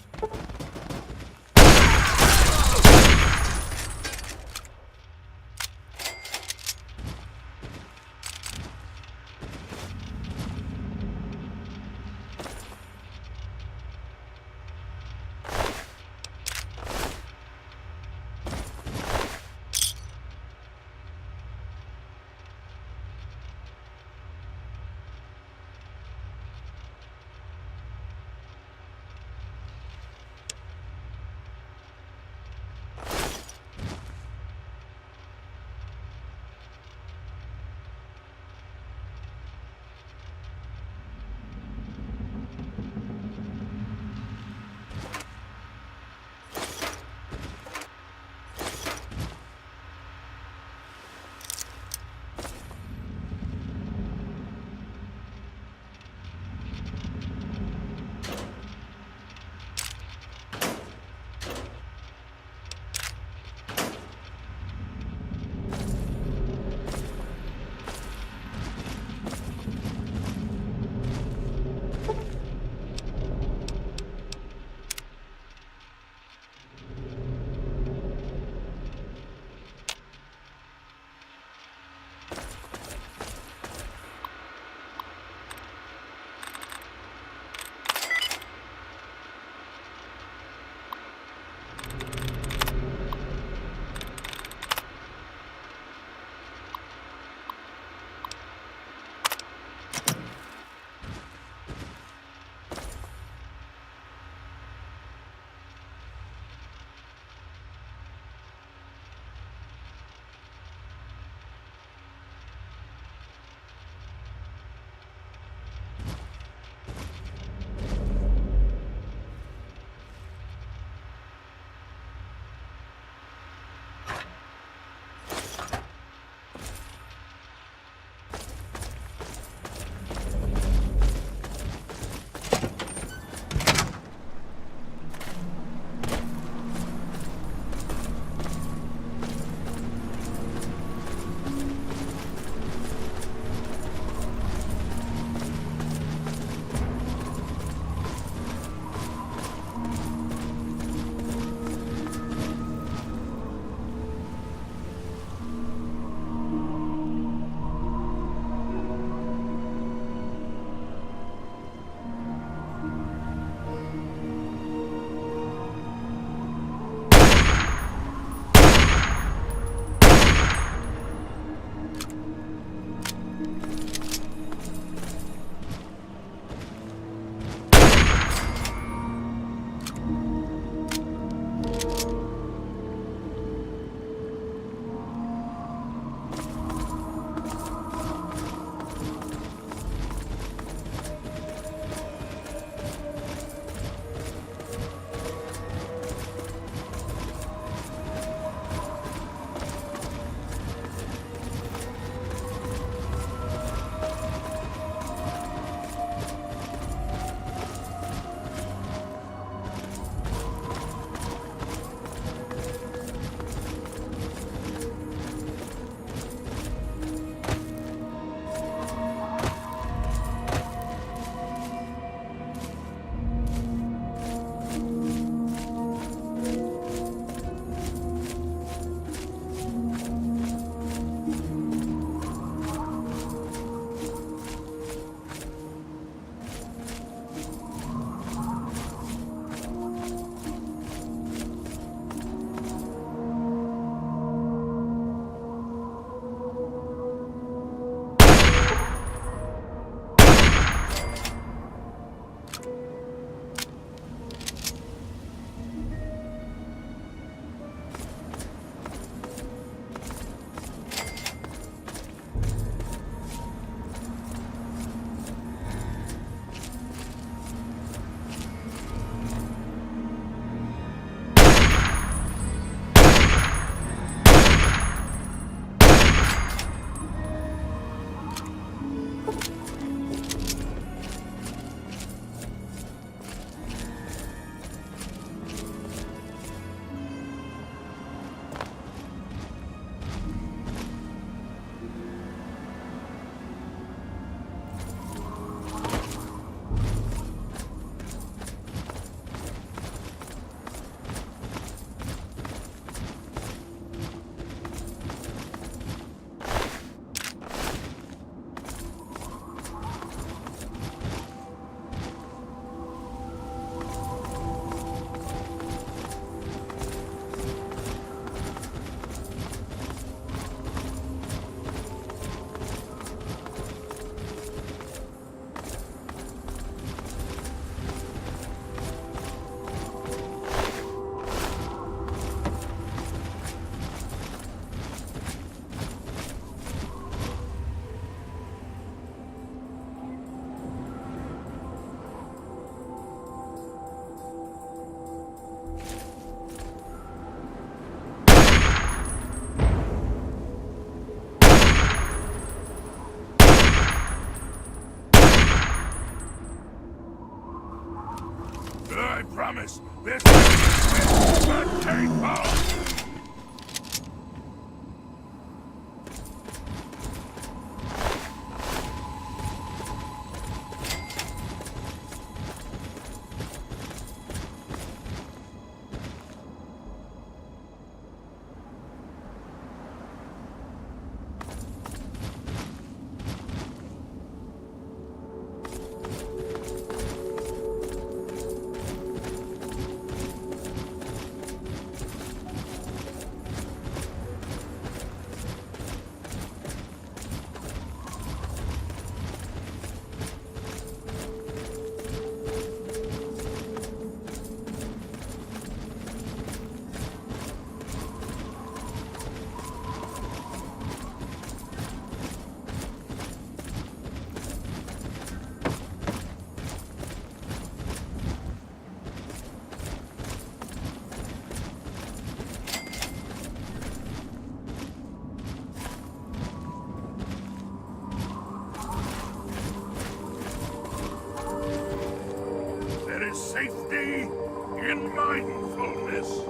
mindfulness.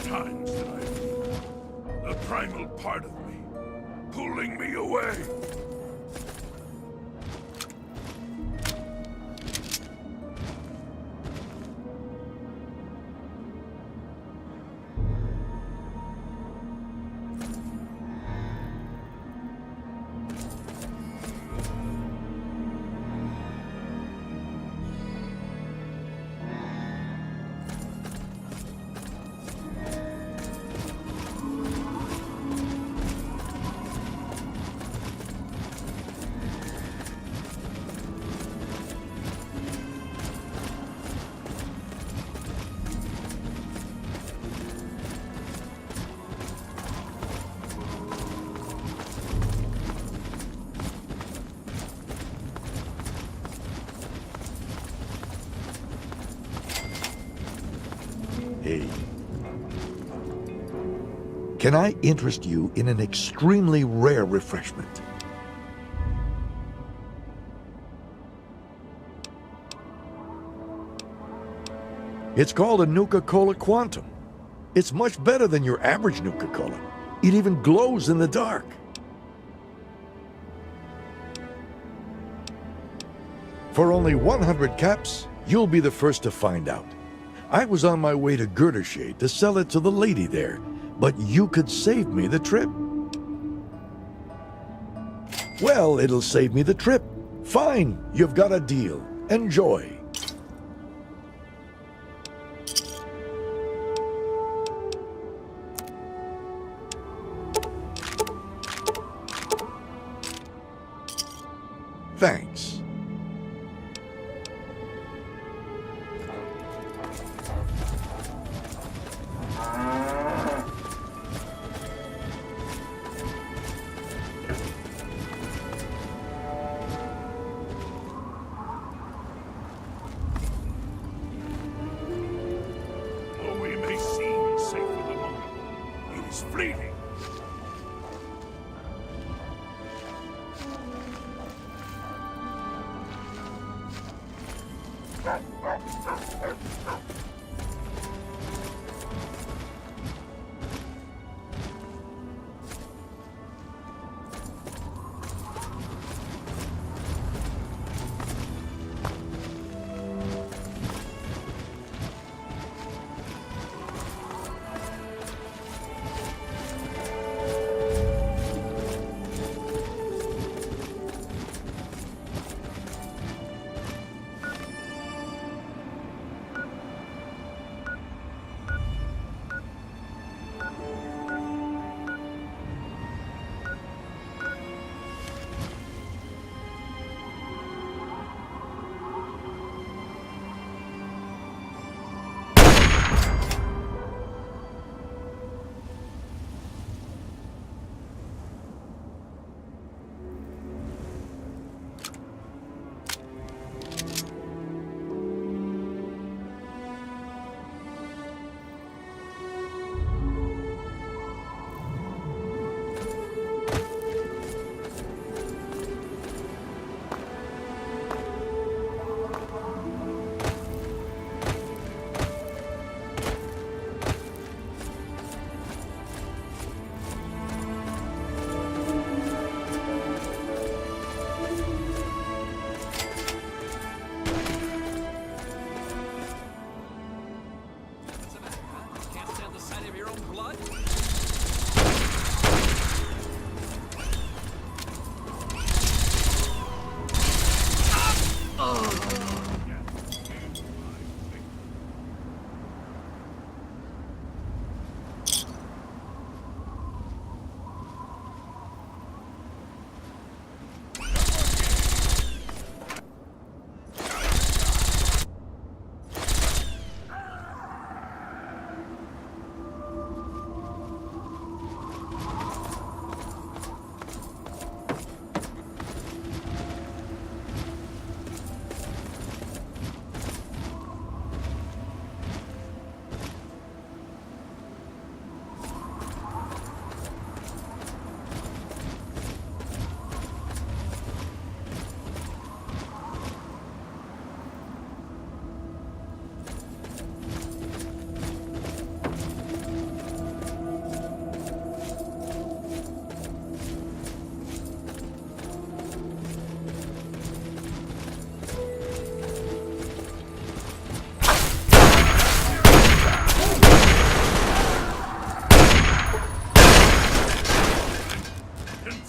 Times that I feel the primal part of me pulling me away. Hey. Can I interest you in an extremely rare refreshment? It's called a Nuka-Cola Quantum. It's much better than your average Nuka-Cola. It even glows in the dark. For only 100 caps, you'll be the first to find out. I was on my way to Girdershade to sell it to the lady there, but you could save me the trip. Well, it'll save me the trip. Fine, you've got a deal. Enjoy. Thanks. is fleeting. Can't stand the sight of your own blood?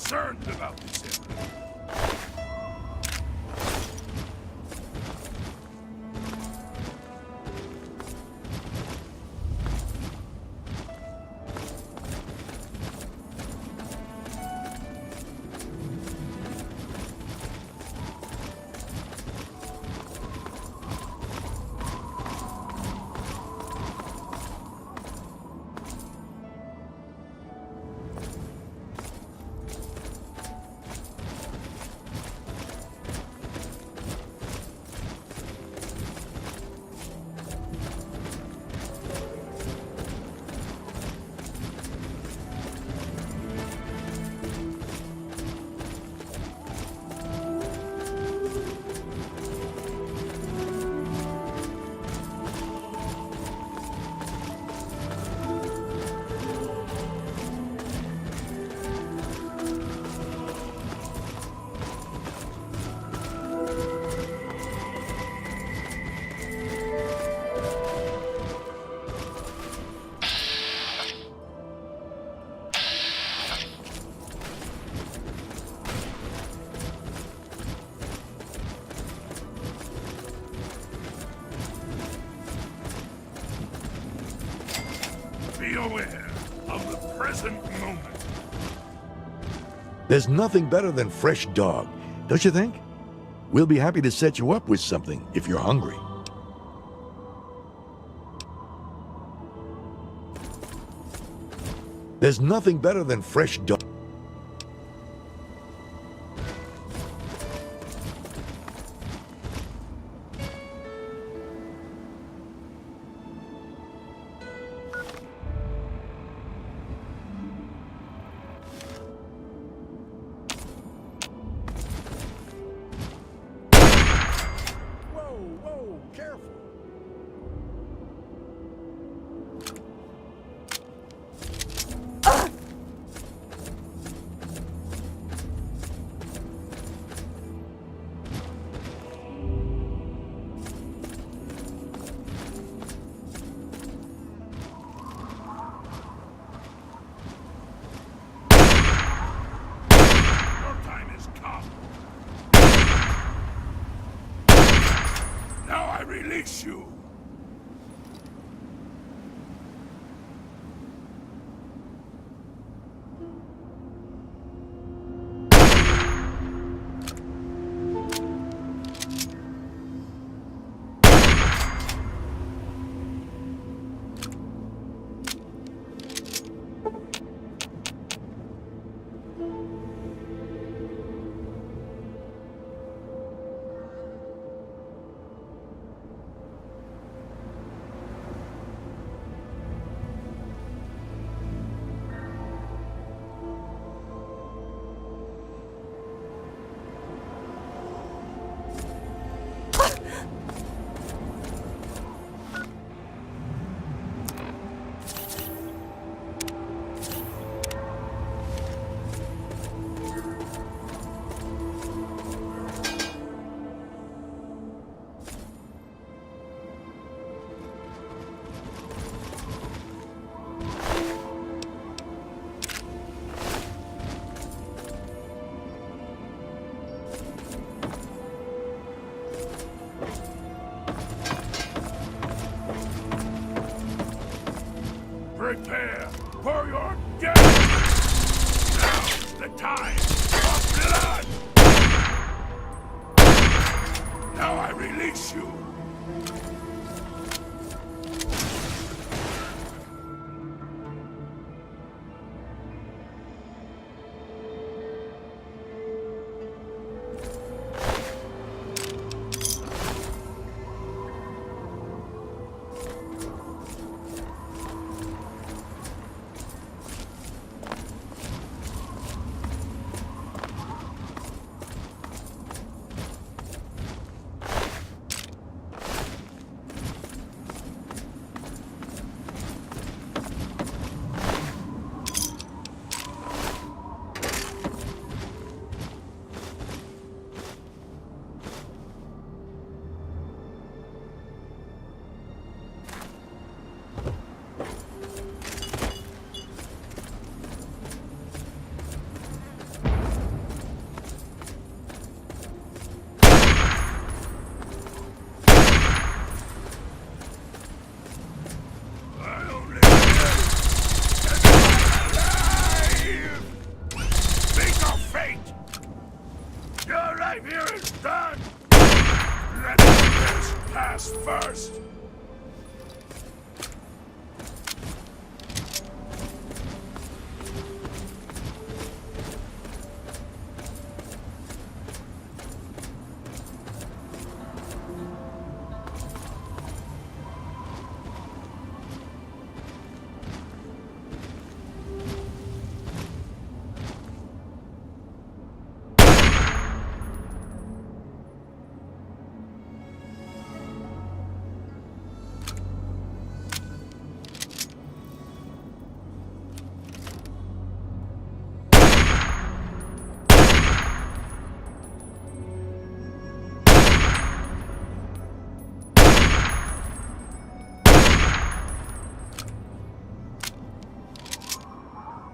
Concerned about this area. Be aware of the present moment. There's nothing better than fresh dog, don't you think? We'll be happy to set you up with something if you're hungry. There's nothing better than fresh dog. release you. Prepare for your death! Now's the time of blood! Now I release you! Here is done! Let this pass first!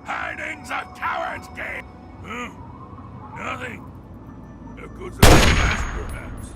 Hiding's a coward's game! Huh? Nothing. A good past, perhaps.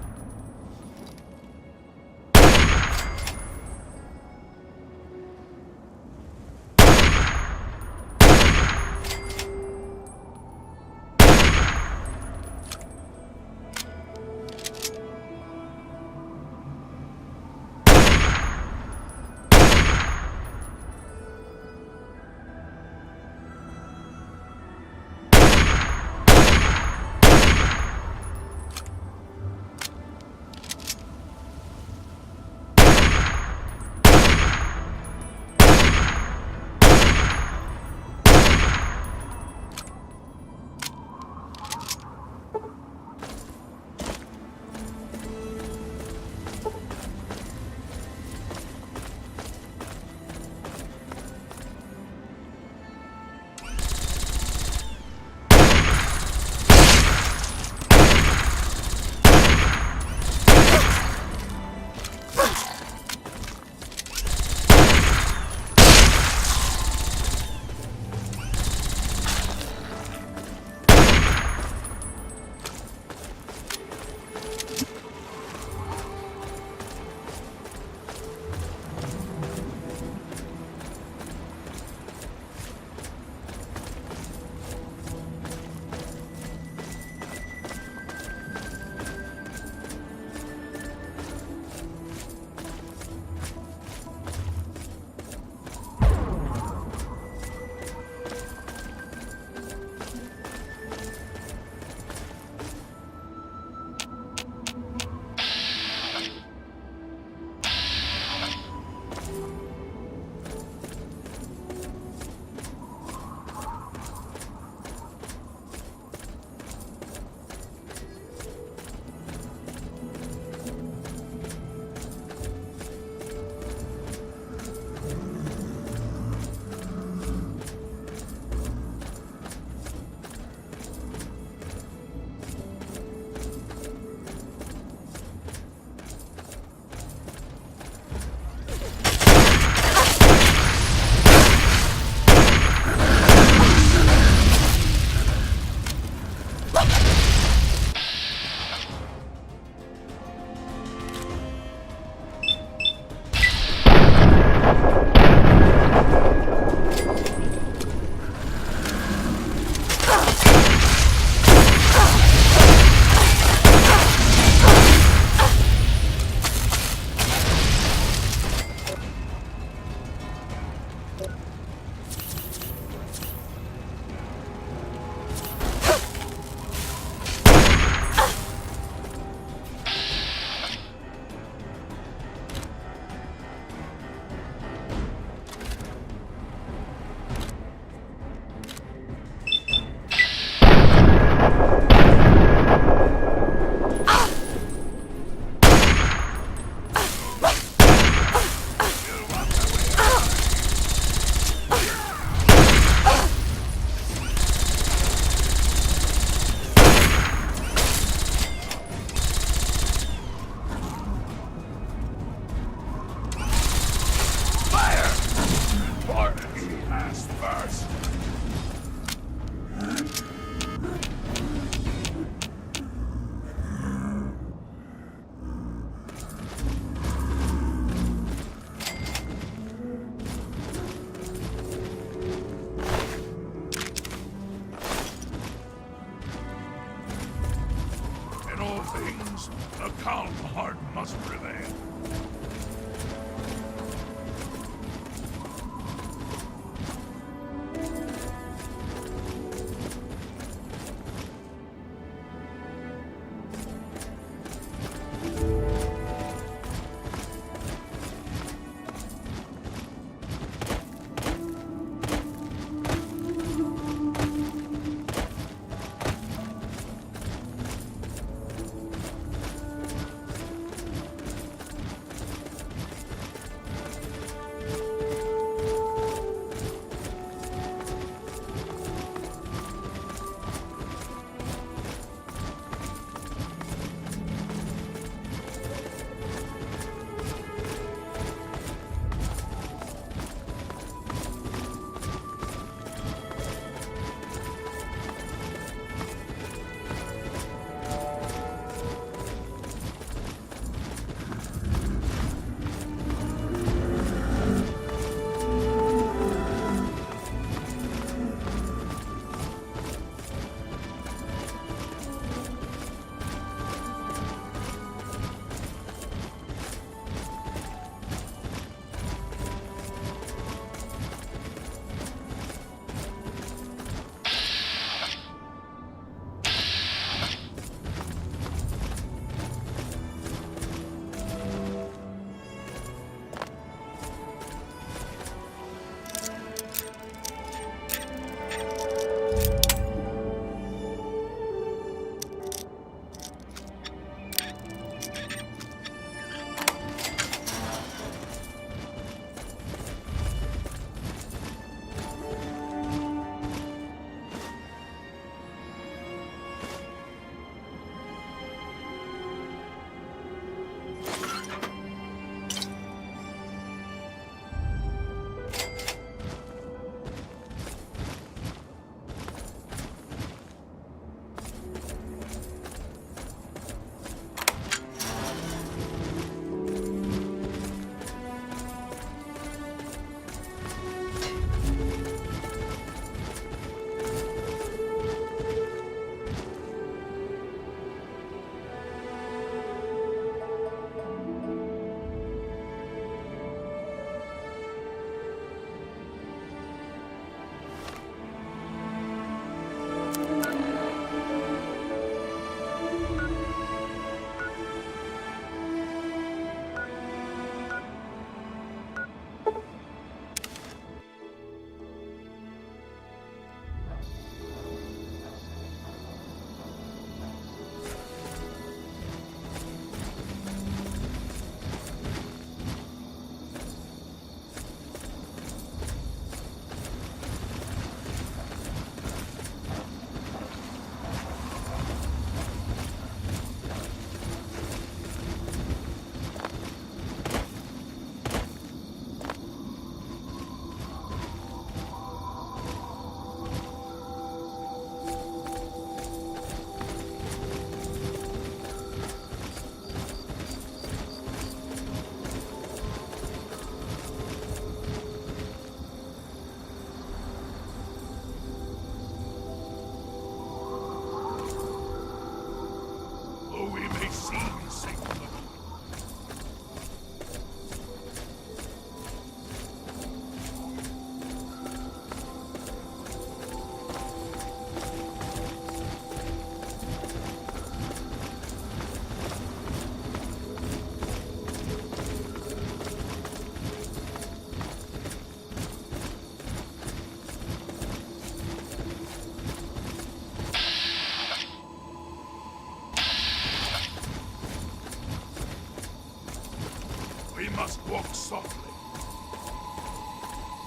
softly.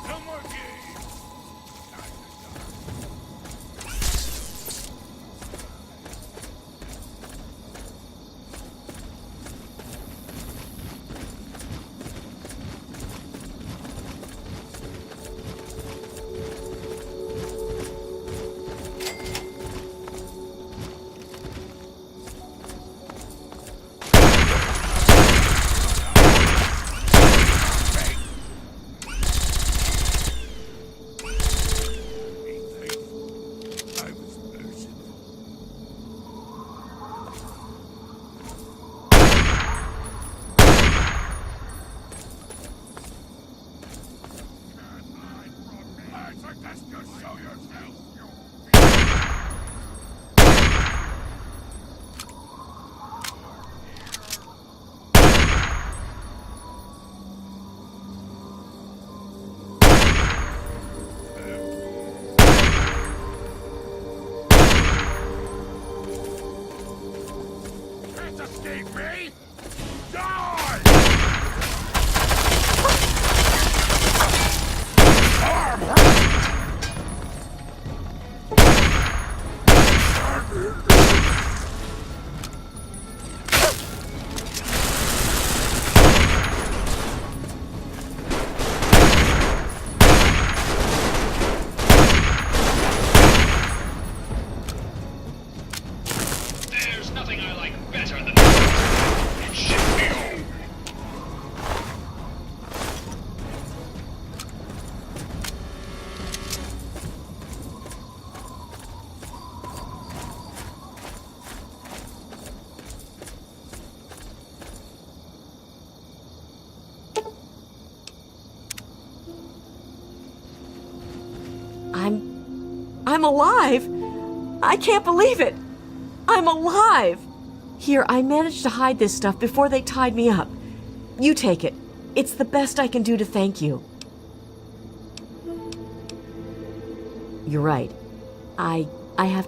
No more games. Time to die. I was merciful. I suggest you show yourself, you can't escape me! Die! There's nothing I like better than ship me home. I'm alive! I can't believe it! I'm alive! Here, I managed to hide this stuff before they tied me up. You take it. It's the best I can do to thank you. You're right. I have...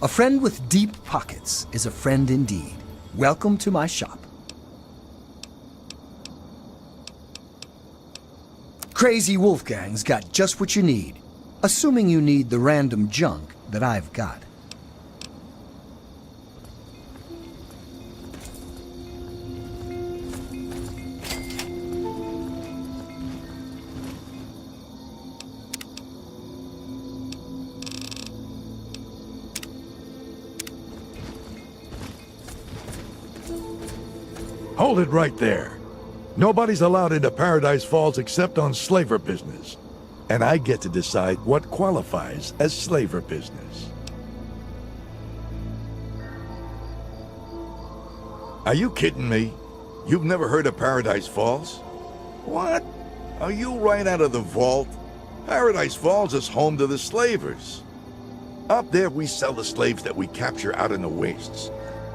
A friend with deep pockets is a friend indeed. Welcome to my shop. Crazy Wolfgang's got just what you need, assuming you need the random junk that I've got. Hold it right there. Nobody's allowed into Paradise Falls except on slaver business. And I get to decide what qualifies as slaver business. Are you kidding me? You've never heard of Paradise Falls? What? Are you right out of the vault? Paradise Falls is home to the slavers. Up there we sell the slaves that we capture out in the wastes.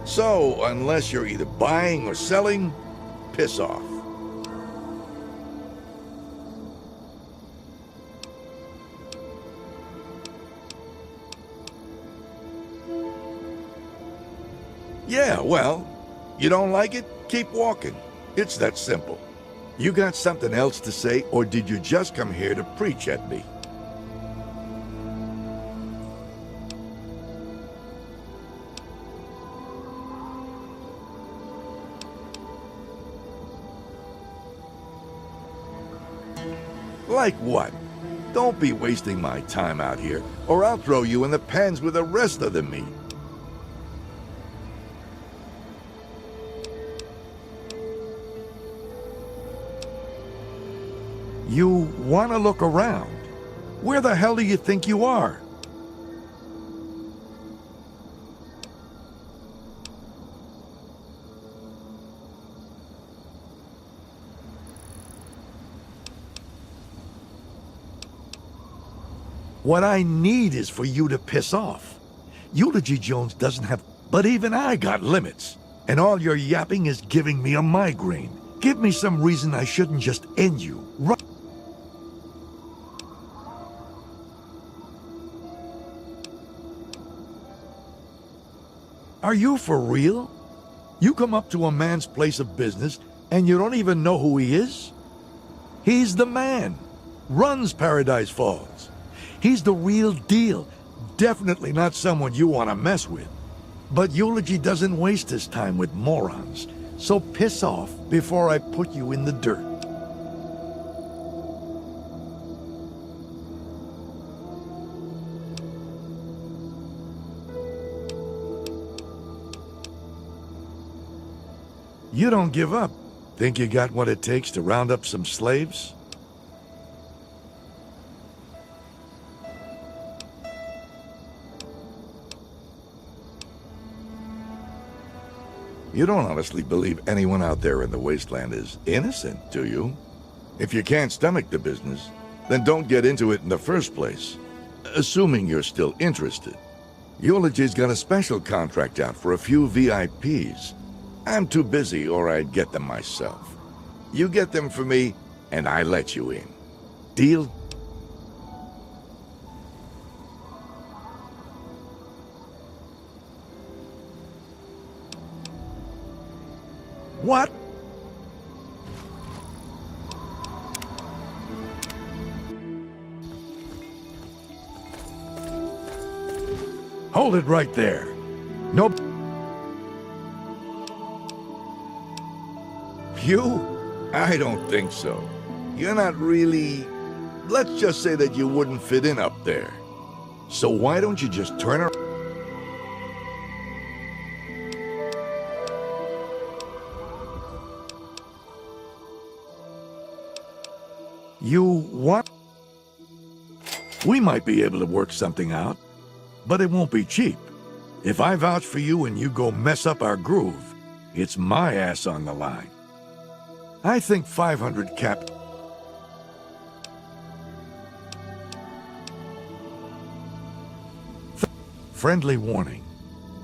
So, unless you're either buying or selling, piss off. Yeah, well, you don't like it? Keep walking. It's that simple. You got something else to say, or did you just come here to preach at me? Like what? Don't be wasting my time out here, or I'll throw you in the pens with the rest of the meat. You want to look around? Where the hell do you think you are? What I need is for you to piss off. Eulogy Jones doesn't have... But even I got limits. And all your yapping is giving me a migraine. Give me some reason I shouldn't just end you. Right. Are you for real? You come up to a man's place of business and you don't even know who he is? He's the man. Runs Paradise Falls. He's the real deal. Definitely not someone you want to mess with. But Eulogy doesn't waste his time with morons. So piss off before I put you in the dirt. You don't give up. Think you got what it takes to round up some slaves? You don't honestly believe anyone out there in the wasteland is innocent, do you? If you can't stomach the business, then don't get into it in the first place. Assuming you're still interested. Eulogy's got a special contract out for a few VIPs. I'm too busy or I'd get them myself. You get them for me, and I let you in. Deal? What? Hold it right there. Nope. You? I don't think so. You're not really... Let's just say that you wouldn't fit in up there. So why don't you just turn around? You what? We might be able to work something out, but it won't be cheap. If I vouch for you and you go mess up our groove, it's my ass on the line. I think 500 cap... Friendly warning.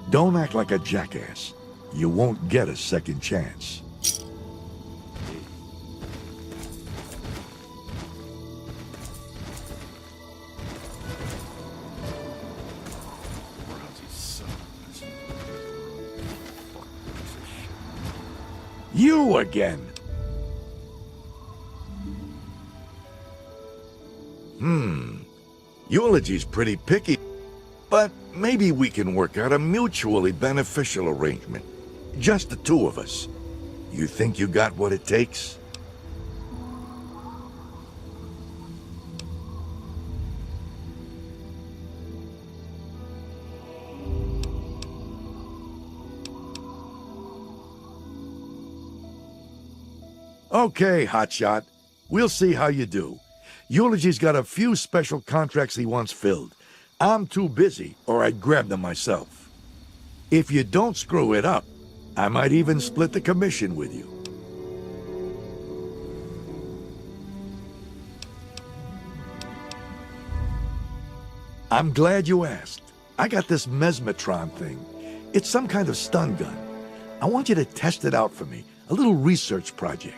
Don't act like a jackass. You won't get a second chance. Lousy You again. Eulogy's pretty picky, but maybe we can work out a mutually beneficial arrangement. Just the two of us. You think you got what it takes? Okay, hotshot. We'll see how you do. Eulogy's got a few special contracts he wants filled. I'm too busy, or I'd grab them myself. If you don't screw it up, I might even split the commission with you. I'm glad you asked. I got this mesmetron thing. It's some kind of stun gun. I want you to test it out for me, a little research project.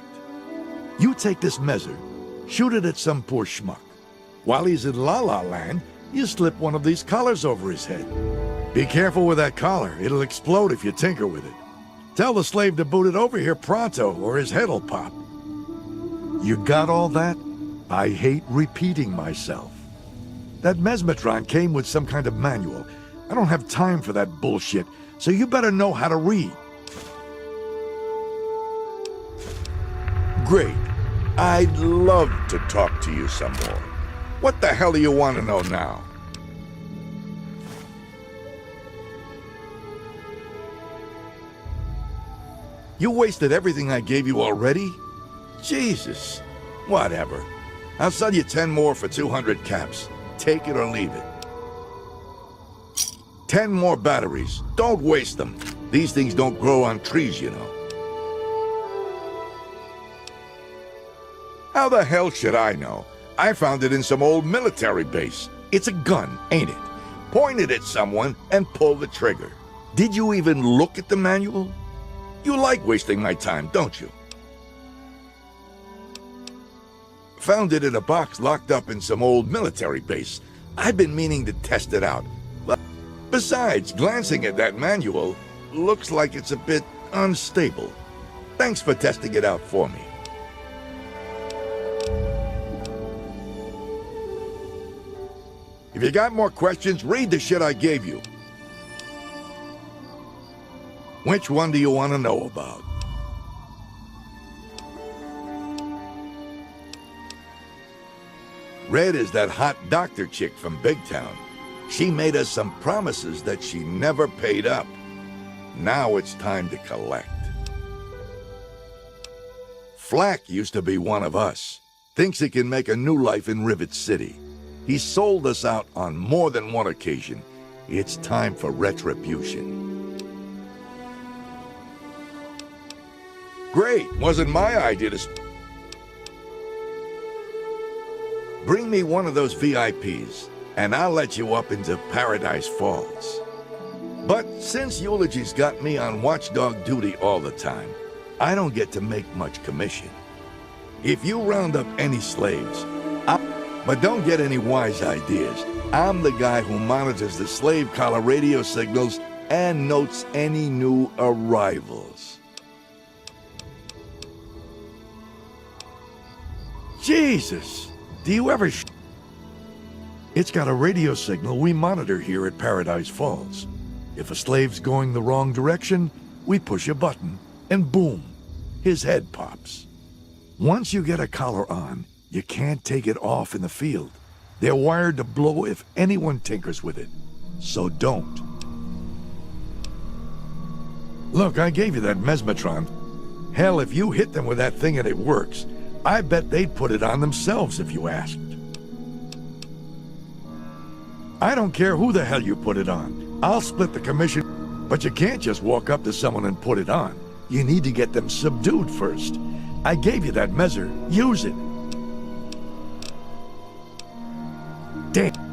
You take this measure, shoot it at some poor schmuck. While he's in La La Land, you slip one of these collars over his head. Be careful with that collar. It'll explode if you tinker with it. Tell the slave to boot it over here pronto, or his head'll pop. You got all that? I hate repeating myself. That mesmetron came with some kind of manual. I don't have time for that bullshit, so you better know how to read. Great. I'd love to talk to you some more. What the hell do you want to know now? You wasted everything I gave you already? Jesus. Whatever. I'll sell you 10 more for 200 caps. Take it or leave it. 10 more batteries. Don't waste them. These things don't grow on trees, you know. How the hell should I know? I found it in some old military base. It's a gun, ain't it? Point it at someone and pull the trigger. Did you even look at the manual? You like wasting my time, don't you? Found it in a box locked up in some old military base. I've been meaning to test it out. But besides, glancing at that manual, looks like it's a bit unstable. Thanks for testing it out for me. If you got more questions, read the shit I gave you. Which one do you want to know about? Red is that hot doctor chick from Big Town. She made us some promises that she never paid up. Now it's time to collect. Flack used to be one of us. Thinks he can make a new life in Rivet City. He sold us out on more than one occasion. It's time for retribution. Great, wasn't my idea to... Bring me one of those VIPs, and I'll let you up into Paradise Falls. But since Eulogy's got me on watchdog duty all the time, I don't get to make much commission. If you round up any slaves, but don't get any wise ideas. I'm the guy who monitors the slave collar radio signals and notes any new arrivals. Jesus! Do you ever It's got a radio signal we monitor here at Paradise Falls. If a slave's going the wrong direction, we push a button, and boom, his head pops. Once you get a collar on, you can't take it off in the field. They're wired to blow if anyone tinkers with it. So don't. Look, I gave you that mesmetron. Hell, if you hit them with that thing and it works, I bet they'd put it on themselves if you asked. I don't care who the hell you put it on. I'll split the commission, but you can't just walk up to someone and put it on. You need to get them subdued first. I gave you that measure. Use it. Damn.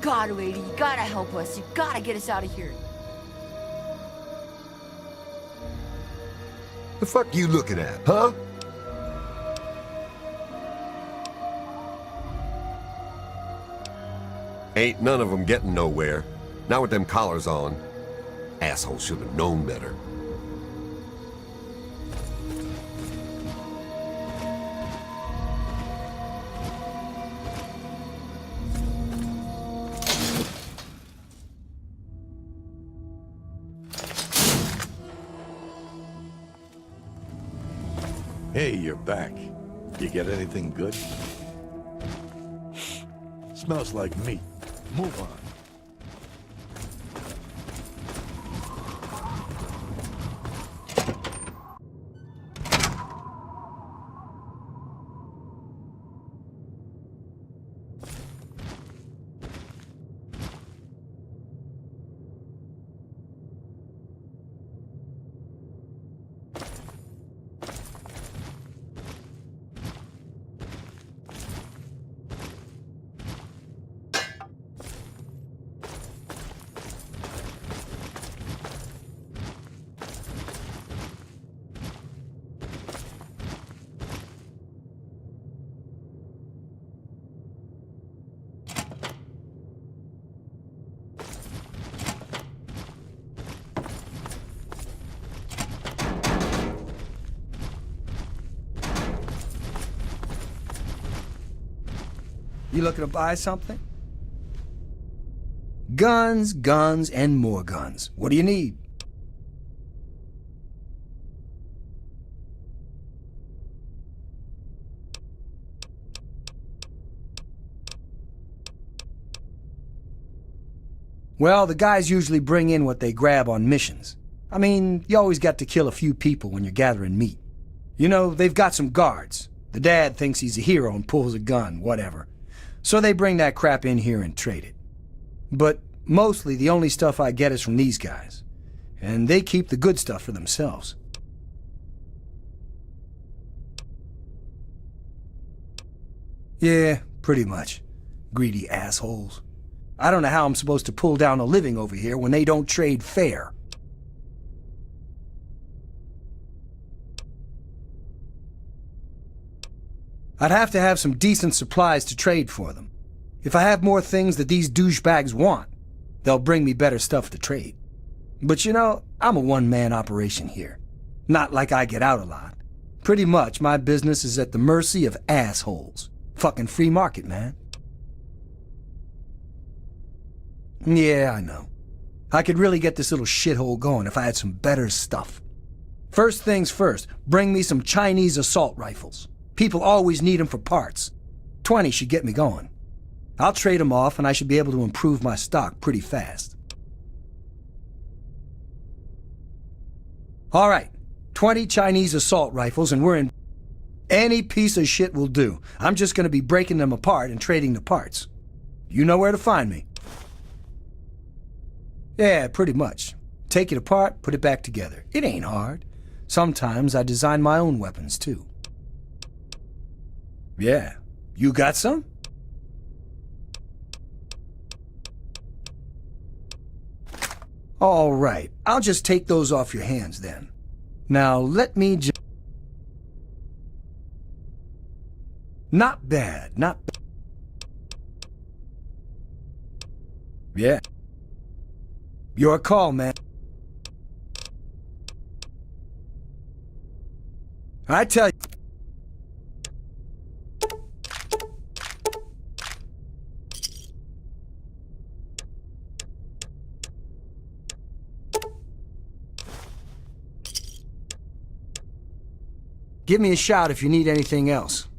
God, lady, you gotta help us. You gotta get us out of here. The fuck you looking at, huh? Ain't none of them getting nowhere. Not with them collars on. Assholes should have known better. Hey, you're back. You get anything good? Smells like meat. Move on. You looking to buy something? Guns, guns, and more guns. What do you need? Well, the guys usually bring in what they grab on missions. I mean, you always got to kill a few people when you're gathering meat. You know, they've got some guards. The dad thinks he's a hero and pulls a gun, whatever. So they bring that crap in here and trade it. But mostly the only stuff I get is from these guys. And they keep the good stuff for themselves. Yeah, pretty much. Greedy assholes. I don't know how I'm supposed to pull down a living over here when they don't trade fair. I'd have to have some decent supplies to trade for them. If I have more things that these douchebags want, they'll bring me better stuff to trade. But you know, I'm a one-man operation here. Not like I get out a lot. Pretty much my business is at the mercy of assholes. Fucking free market, man. Yeah, I know. I could really get this little shithole going if I had some better stuff. First things first, bring me some Chinese assault rifles. People always need them for parts. 20 should get me going. I'll trade them off and I should be able to improve my stock pretty fast. All right, 20 Chinese assault rifles and we're in... Any piece of shit will do. I'm just going to be breaking them apart and trading the parts. You know where to find me. Yeah, pretty much. Take it apart, put it back together. It ain't hard. Sometimes I design my own weapons, too. Yeah. You got some? All right. I'll just take those off your hands then. Now, let me just... Not bad, not bad. Yeah. Your call, man. I tell you... Give me a shout if you need anything else.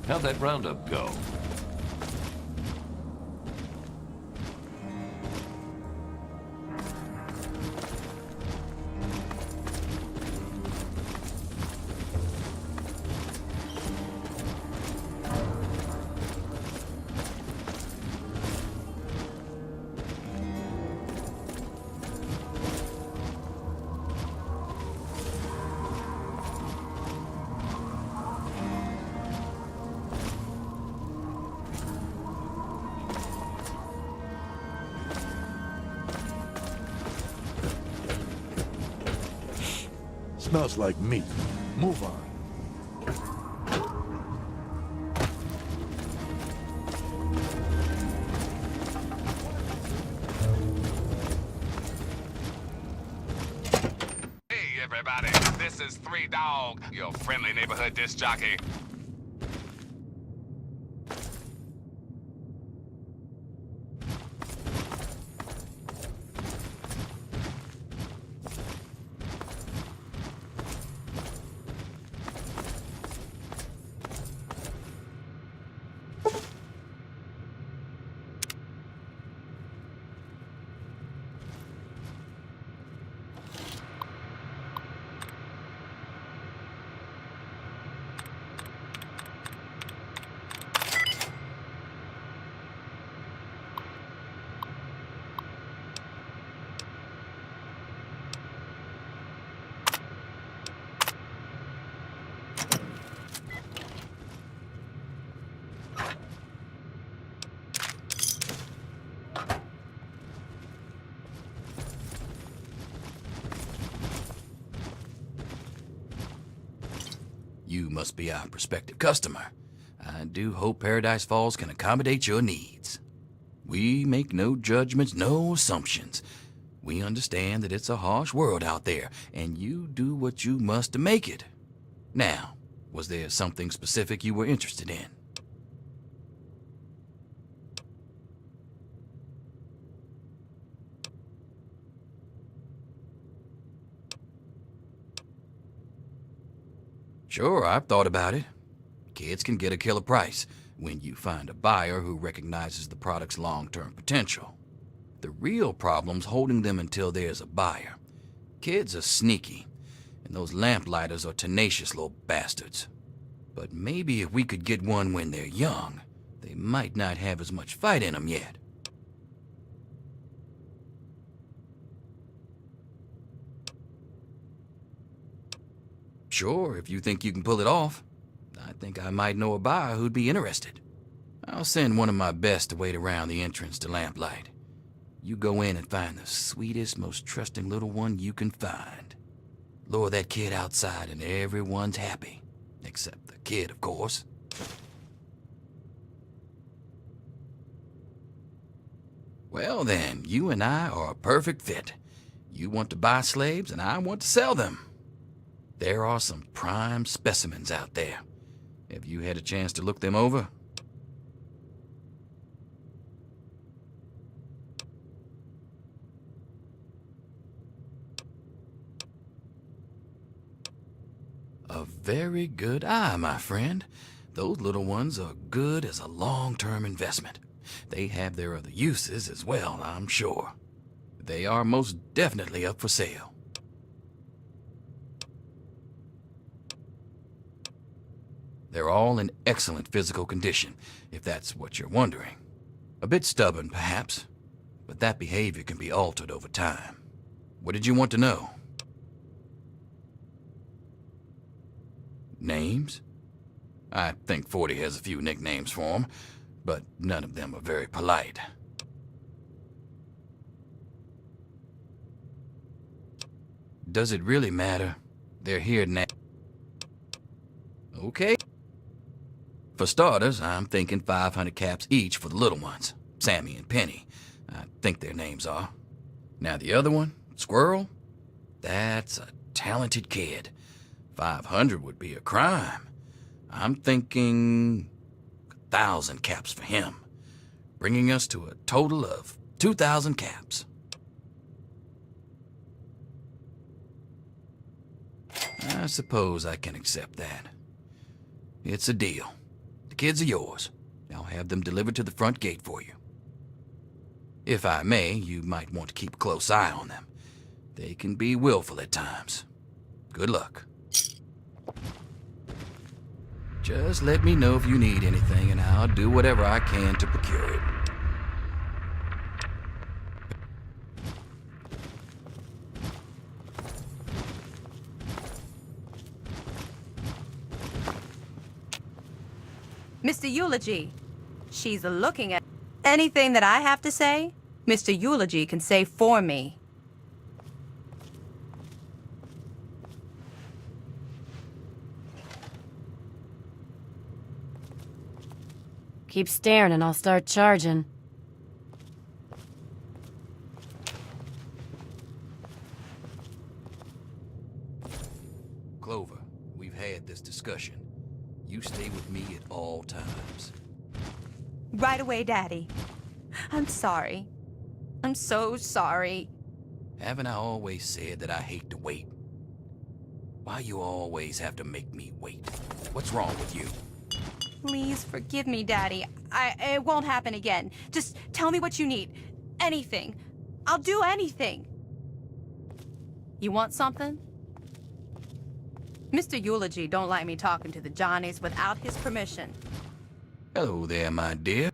How'd that roundup go? smells like meat. Move on. Hey, everybody. This is Three Dog, your friendly neighborhood disc jockey. You must be our prospective customer. I do hope Paradise Falls can accommodate your needs. We make no judgments, no assumptions. We understand that it's a harsh world out there, and you do what you must to make it. Now, was there something specific you were interested in? Sure, I've thought about it. Kids can get a killer price when you find a buyer who recognizes the product's long-term potential. The real problem's holding them until there's a buyer. Kids are sneaky, and those lamplighters are tenacious little bastards. But maybe if we could get one when they're young, they might not have as much fight in them yet. Sure, if you think you can pull it off. I think I might know a buyer who'd be interested. I'll send one of my best to wait around the entrance to Lamplight. You go in and find the sweetest, most trusting little one you can find. Lure that kid outside and everyone's happy. Except the kid, of course. Well then, you and I are a perfect fit. You want to buy slaves and I want to sell them. There are some prime specimens out there. Have you had a chance to look them over? A very good eye, my friend. Those little ones are good as a long-term investment. They have their other uses as well, I'm sure. They are most definitely up for sale. They're all in excellent physical condition, if that's what you're wondering. A bit stubborn, perhaps, but that behavior can be altered over time. What did you want to know? Names? I think 40 has a few nicknames for them, but none of them are very polite. Does it really matter? They're here now. Okay. For starters, I'm thinking 500 caps each for the little ones, Sammy and Penny. I think their names are. Now the other one, Squirrel, that's a talented kid. 500 would be a crime. I'm thinking 1,000 caps for him, bringing us to a total of 2,000 caps. I suppose I can accept that. It's a deal. The kids are yours. I'll have them delivered to the front gate for you. If I may, you might want to keep a close eye on them. They can be willful at times. Good luck. Just let me know if you need anything, and I'll do whatever I can to procure it. Mr. Eulogy, she's looking at anything that I have to say. Mr. Eulogy can say for me. Keep staring and I'll start charging. Clover, we've had this discussion. You stay with me at all times. Right away, Daddy. I'm sorry. I'm so sorry. Haven't I always said that I hate to wait? Why you always have to make me wait? What's wrong with you? Please forgive me, Daddy. It won't happen again. Just tell me what you need. Anything. I'll do anything. You want something? Mr. Eulogy don't like me talking to the Johnnies without his permission. Hello there, my dear.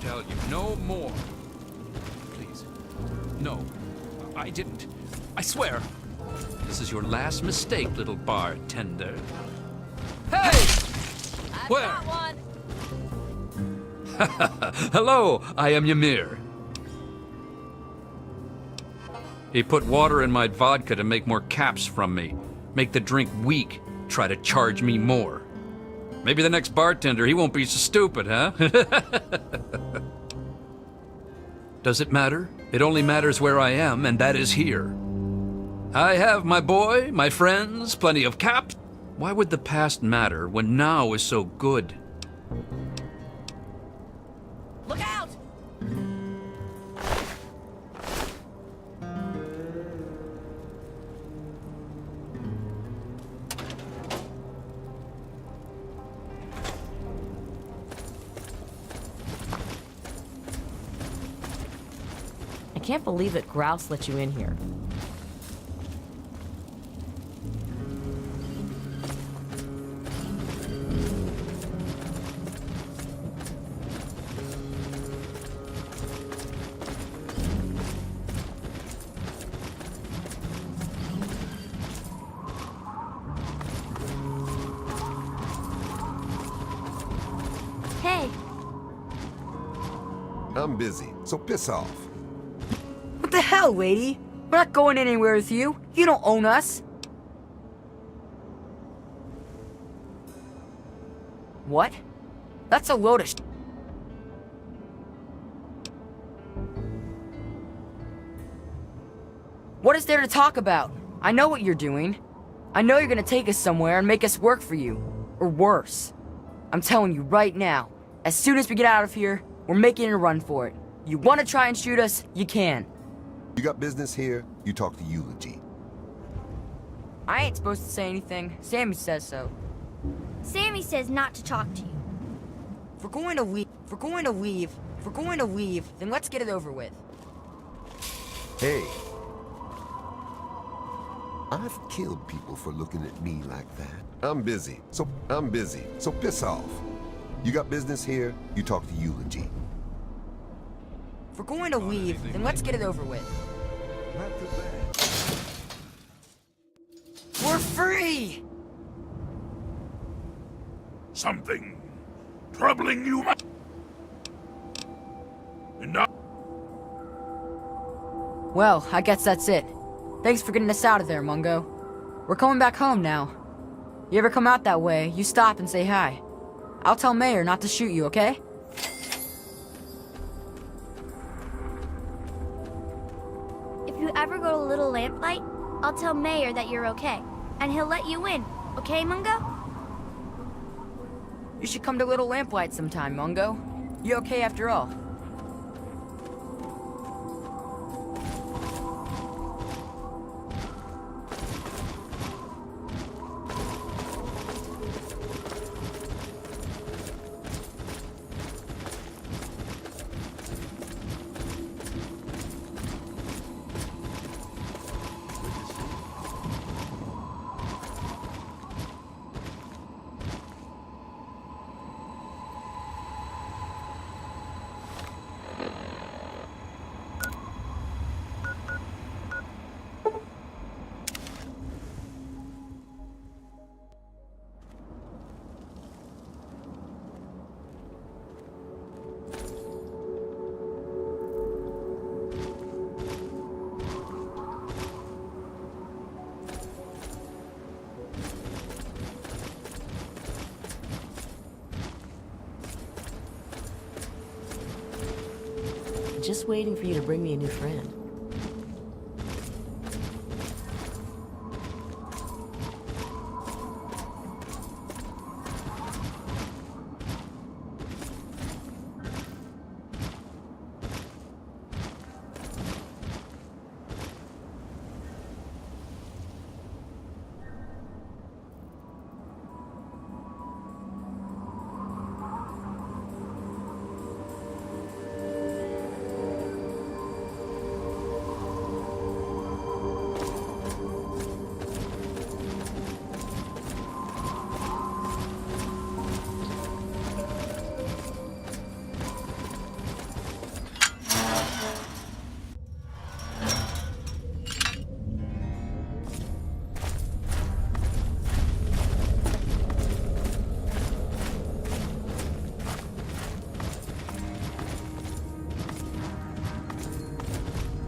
Tell you no more. Please. No, I didn't. I swear. This is your last mistake, little bartender. Hey! Where? Hello, I am Ymir. He put water in my vodka to make more caps from me. Make the drink weak. Try to charge me more. Maybe the next bartender, he won't be so stupid, huh? Does it matter? It only matters where I am, and that is here. I have my boy, my friends, plenty of caps. Why would the past matter when now is so good? Look out! I can't believe that Grouse let you in here. Hey! I'm busy, so piss off. What the hell, lady? We're not going anywhere with you. You don't own us. What? That's a load of sh**. What is there to talk about? I know what you're doing. I know you're gonna take us somewhere and make us work for you. Or worse. I'm telling you right now, as soon as we get out of here, we're making a run for it. You wanna try and shoot us, you can. You got business here, you talk to Eulogy. I ain't supposed to say anything. Sammy says so. Sammy says not to talk to you. If we're going to leave, then let's get it over with. Hey. I've killed people for looking at me like that. I'm busy, so piss off. You got business here, you talk to Eulogy. If we're going to leave, then let's get it over with. Not too bad. We're free! Something troubling you? Enough. Well, I guess that's it. Thanks for getting us out of there, Mungo. We're coming back home now. You ever come out that way, you stop and say hi. I'll tell Mayor not to shoot you, okay? If you ever go to Little Lamplight, I'll tell Mayor that you're okay. And he'll let you in. Okay, Mungo? You should come to Little Lamplight sometime, Mungo. You okay after all? Just waiting for you to bring me a new friend.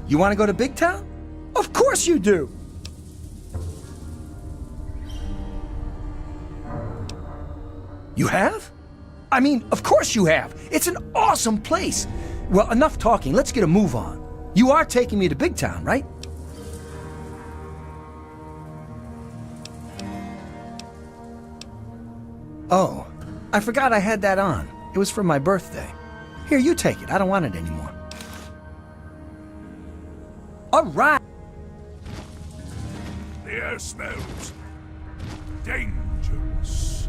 You want to go to Big Town? Of course you do! You have? I mean, of course you have! It's an awesome place! Well, enough talking, let's get a move on. You are taking me to Big Town, right? Oh, I forgot I had that on. It was for my birthday. Here, you take it. I don't want it anymore. All right! The air smells dangerous.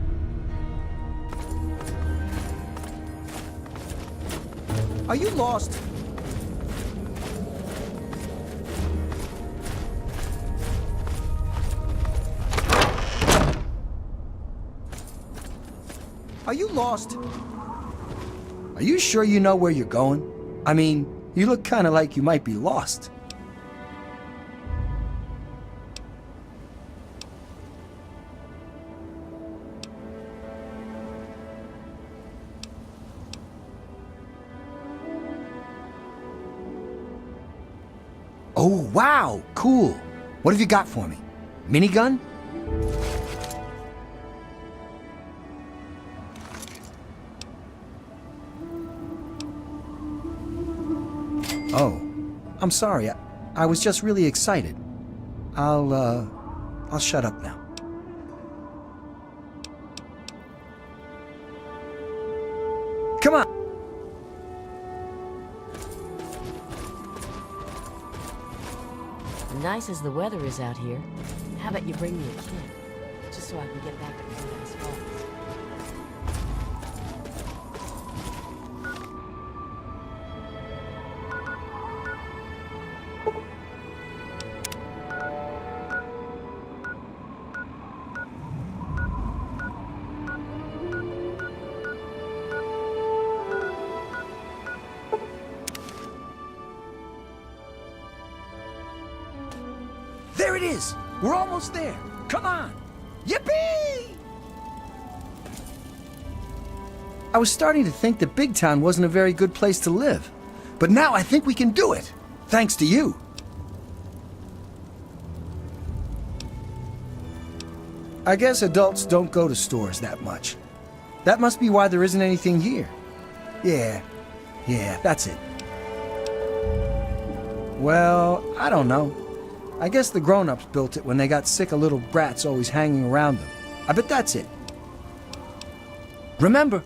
Are you lost? Are you lost? Are you sure you know where you're going? I mean, you look kind of like you might be lost. Oh, wow, cool. What have you got for me? Minigun? Oh, I'm sorry. I was just really excited. I'll shut up now. Come on. Nice as the weather is out here, how about you bring me a kid? Just so I can get back to Paradise Falls. There it is! We're almost there! Come on! Yippee! I was starting to think that Big Town wasn't a very good place to live. But now I think we can do it! Thanks to you. I guess adults don't go to stores that much. That must be why there isn't anything here. Yeah, that's it. Well, I don't know. I guess the grown-ups built it when they got sick of little brats always hanging around them. I bet that's it. Remember,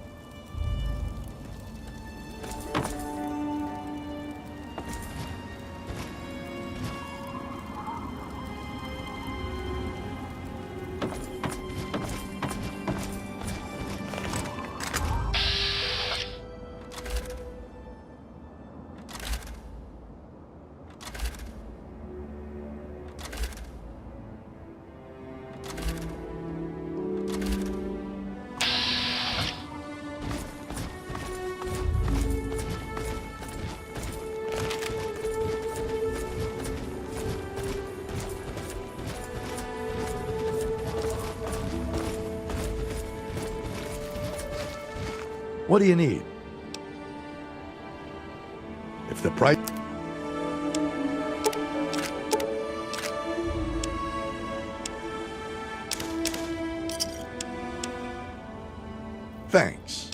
What do you need? If the price... Thanks.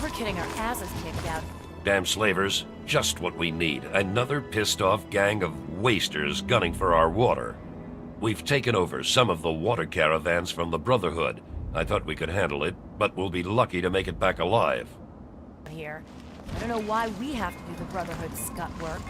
We're getting our asses kicked out. Damn slavers. Just what we need. Another pissed-off gang of wasters gunning for our water. We've taken over some of the water caravans from the Brotherhood. I thought we could handle it, but we'll be lucky to make it back alive. Here. I don't know why we have to do the Brotherhood scut work.